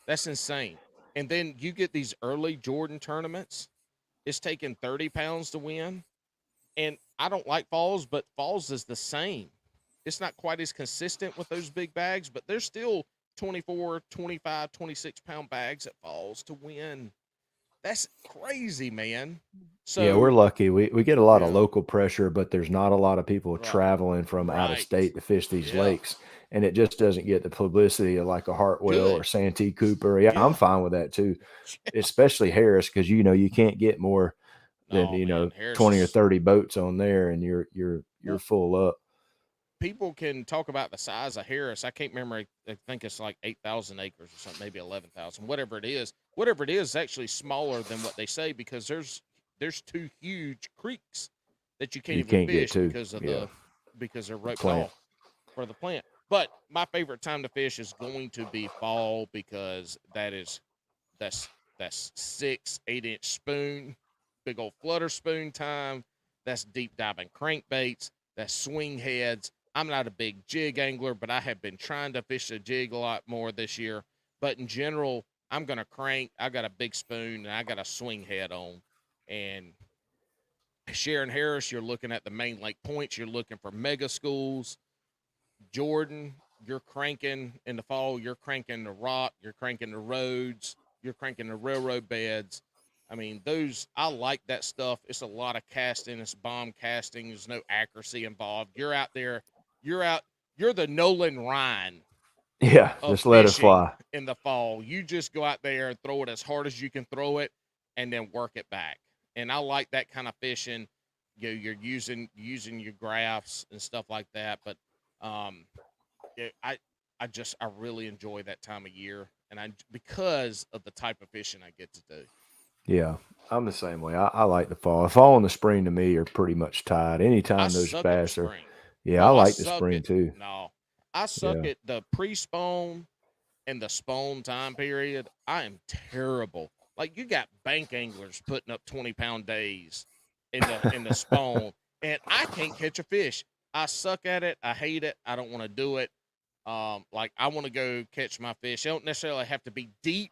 D: that's insane. And then you get these early Jordan tournaments. It's taking 30 pounds to win. And I don't like Falls, but Falls is the same. It's not quite as consistent with those big bags, but there's still 24, 25, 26-pound bags at Falls to win. That's crazy, man. So
C: yeah, we're lucky. We get a lot of local pressure, but there's not a lot of people traveling from out of state to fish these lakes. And it just doesn't get the publicity of like a Hartwell or Santee Cooper. Yeah, I'm fine with that too, especially Harris, because you can't get more than 20 or 30 boats on there, and you're full up.
D: People can talk about the size of Harris. I can't remember. I think it's like 8,000 acres or something, maybe 11,000. Whatever it is, actually smaller than what they say because there's 2 huge creeks that you can't even fish because they're roped off for the plant. But my favorite time to fish is going to be fall because that's 6, 8-inch spoon, big old flutter spoon time. That's deep diving crankbaits. That's swing heads. I'm not a big jig angler, but I have been trying to fish a jig a lot more this year. But in general, I'm going to crank. I got a big spoon and I got a swing head on. And Shearon Harris, you're looking at the main lake points. You're looking for mega schools. Jordan, you're cranking in the fall. You're cranking the rock. You're cranking the roads. You're cranking the railroad beds. I mean, I like that stuff. It's a lot of casting. It's bomb casting. There's no accuracy involved. You're out there. You're the Nolan Ryan.
C: Yeah, just let it fly.
D: In the fall, you just go out there and throw it as hard as you can throw it and then work it back. And I like that kind of fishing. You're using your graphs and stuff like that. But I really enjoy that time of year, and because of the type of fishing I get to do.
C: Yeah, I'm the same way. I like the fall. The fall and the spring to me are pretty much tied. Anytime those bass are. Yeah, I like the spring too.
D: No, I suck at the pre-spawn and the spawn time period. I am terrible. Like, you got bank anglers putting up 20-pound days in the spawn, and I can't catch a fish. I suck at it. I hate it. I don't want to do it. Like, I want to go catch my fish. They don't necessarily have to be deep,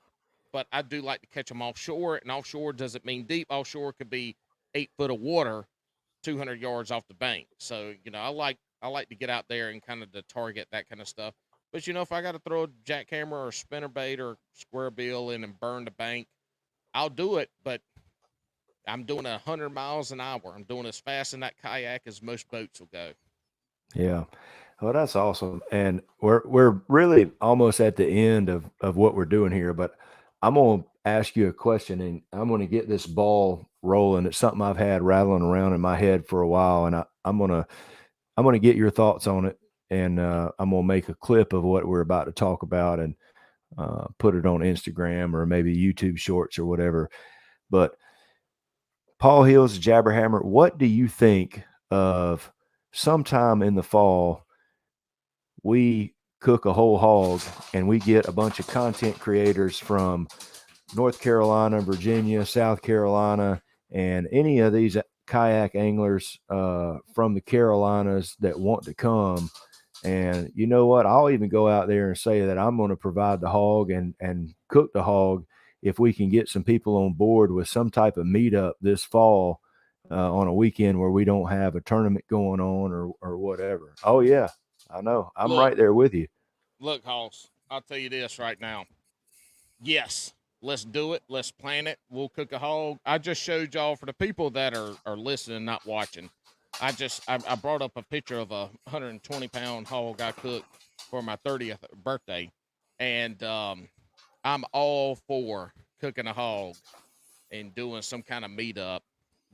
D: but I do like to catch them offshore. And offshore doesn't mean deep. Offshore could be 8 foot of water, 200 yards off the bank. So, I like to get out there and kind of to target that kind of stuff. But, if I got to throw a jackhammer or spinnerbait or square bill in and burn the bank, I'll do it. But I'm doing 100 miles an hour. I'm doing as fast in that kayak as most boats will go.
C: Yeah. Well, that's awesome. And we're really almost at the end of what we're doing here, but I'm going to ask you a question, and I'm going to get this ball rolling. It's something I've had rattling around in my head for a while, and I'm going to get your thoughts on it, and I'm going to make a clip of what we're about to talk about and put it on Instagram or maybe YouTube shorts or whatever. But Paul Hill's Jabberhammer, what do you think of sometime in the fall we cook a whole hog and we get a bunch of content creators from North Carolina, Virginia, South Carolina, and any of these kayak anglers from the Carolinas that want to come. And you know what? I'll even go out there and say that I'm going to provide the hog and cook the hog if we can get some people on board with some type of meetup this fall on a weekend where we don't have a tournament going on or whatever. Oh, yeah, I know. I'm right there with you.
D: Look, Hoss, I'll tell you this right now. Yes, let's do it. Let's plan it. We'll cook a hog. I just showed y'all, for the people that are listening, not watching, I brought up a picture of a 120-pound hog I cooked for my 30th birthday. And I'm all for cooking a hog and doing some kind of meetup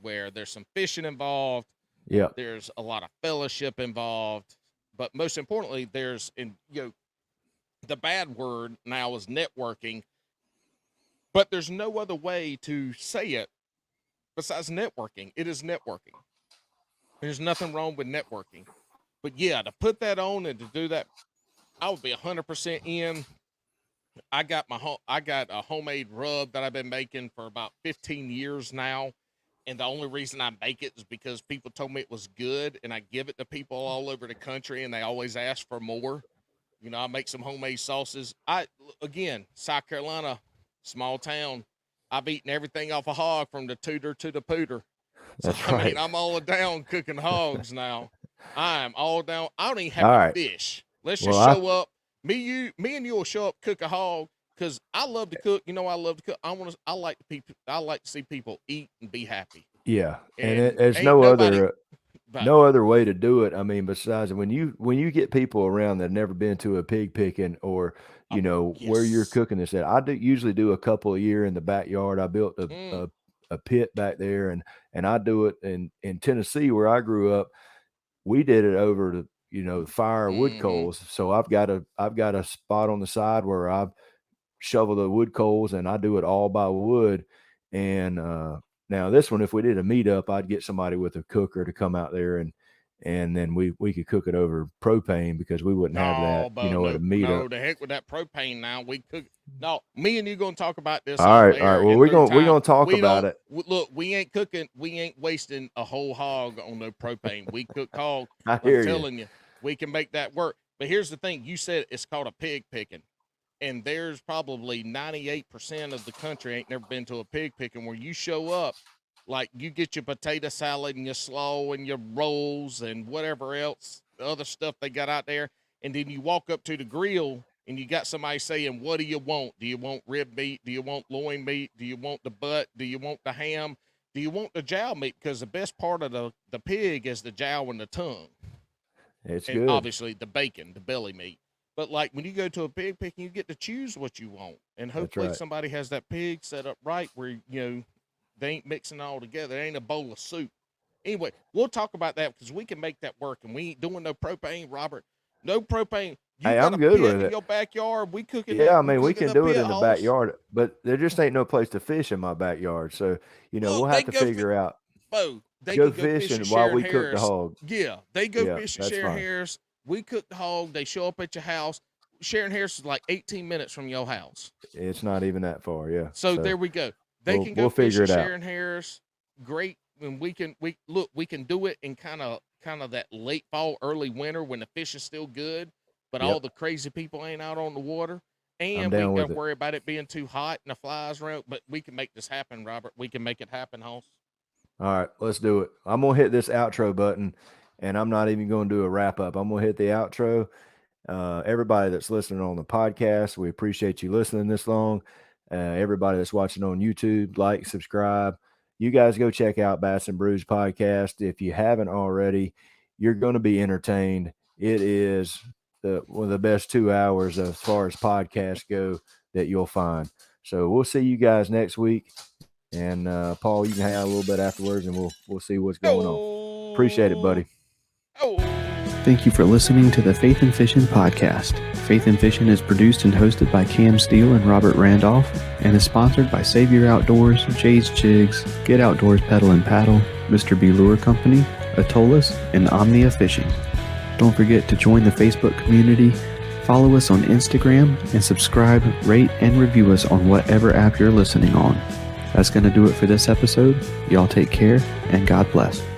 D: where there's some fishing involved.
C: Yeah.
D: There's a lot of fellowship involved. But most importantly, the bad word now is networking. But there's no other way to say it besides networking. It is networking. There's nothing wrong with networking. But yeah, to put that on and to do that, I would be 100% in. I got a homemade rub that I've been making for about 15 years now. And the only reason I make it is because people told me it was good, and I give it to people all over the country, and they always ask for more. I make some homemade sauces. South Carolina, small town. I've eaten everything off a hog from the tooter to the pooter. So,
C: That's right.
D: I'm all down cooking hogs now. I am all down. I don't even have to fish. Let's just show up. Me and you will show up, cook a hog, because I love to cook. I love to cook. I like to see people eat and be happy.
C: Yeah, and there's no other way to do it. I mean, besides when you get people around that have never been to a pig picking or where you're cooking this at. I usually do a couple a year in the backyard. I built a pit back there, and I do it in Tennessee where I grew up. We did it over to fire wood coals. So I've got a spot on the side where I shovel the wood coals, and I do it all by wood. And now this one, if we did a meetup, I'd get somebody with a cooker to come out there, and then we could cook it over propane because we wouldn't have that, at a meetup.
D: No, the heck with that propane now. We cook. No, me and you going to talk about this.
C: All right. Well, we're going to talk about it.
D: Look, we ain't cooking. We ain't wasting a whole hog on no propane. We cook hog.
C: I'm
D: telling you, we can make that work. But here's the thing. You said it's called a pig picking. And there's probably 98% of the country ain't never been to a pig picking where you show up, like you get your potato salad and your slaw and your rolls and whatever else, the other stuff they got out there. And then you walk up to the grill and you got somebody saying, what do you want? Do you want rib meat? Do you want loin meat? Do you want the butt? Do you want the ham? Do you want the jowl meat? Because the best part of the pig is the jowl and the tongue.
C: It's
D: and
C: good.
D: Obviously the bacon, the belly meat. But like when you go to a pig picking, you get to choose what you want. And hopefully somebody has that pig set up right where, they ain't mixing it all together. It ain't a bowl of soup. Anyway, we'll talk about that because we can make that work. And we ain't doing no propane, Robert. No propane.
C: Hey, I'm good with it.
D: In your backyard, we cook it.
C: Yeah, I mean, we can do it in the backyard, but there just ain't no place to fish in my backyard. So, we'll have to figure out.
D: Oh, they
C: go fishing while we cook the hog.
D: Yeah, they go fishing Shearon Harris. We cook the hog. They show up at your house. Shearon Harris is like 18 minutes from your house.
C: It's not even that far, yeah.
D: So there we go. They can go fish Shearon Harris. Great. And we can do it in kind of that late fall, early winter when the fish is still good, but all the crazy people ain't out on the water. And we don't got to worry about it being too hot and the flies around. But we can make this happen, Robert. We can make it happen, Hoss.
C: All right, let's do it. I'm going to hit this outro button, and I'm not even going to do a wrap-up. I'm going to hit the outro. Everybody that's listening on the podcast, we appreciate you listening this long. Everybody that's watching on YouTube, like, subscribe. You guys go check out Bass and Brews Podcast. If you haven't already, you're going to be entertained. It is one of the best 2 hours as far as podcasts go that you'll find. So we'll see you guys next week. And Paul, you can hang out a little bit afterwards, and we'll see what's going on. Appreciate it, buddy.
B: Thank you for listening to the Faith and Fishing podcast. Faith and Fishing is produced and hosted by Cam Steele and Robert Randolph, and is sponsored by Savior Outdoors, Jay's Jigs, Get Outdoors Pedal and Paddle, Mr. B Lure Company, Atollas, and Omnia Fishing. Don't forget to join the Facebook community, follow us on Instagram, and subscribe, rate, and review us on whatever app you're listening on. That's going to do it for this episode. Y'all take care, and God bless.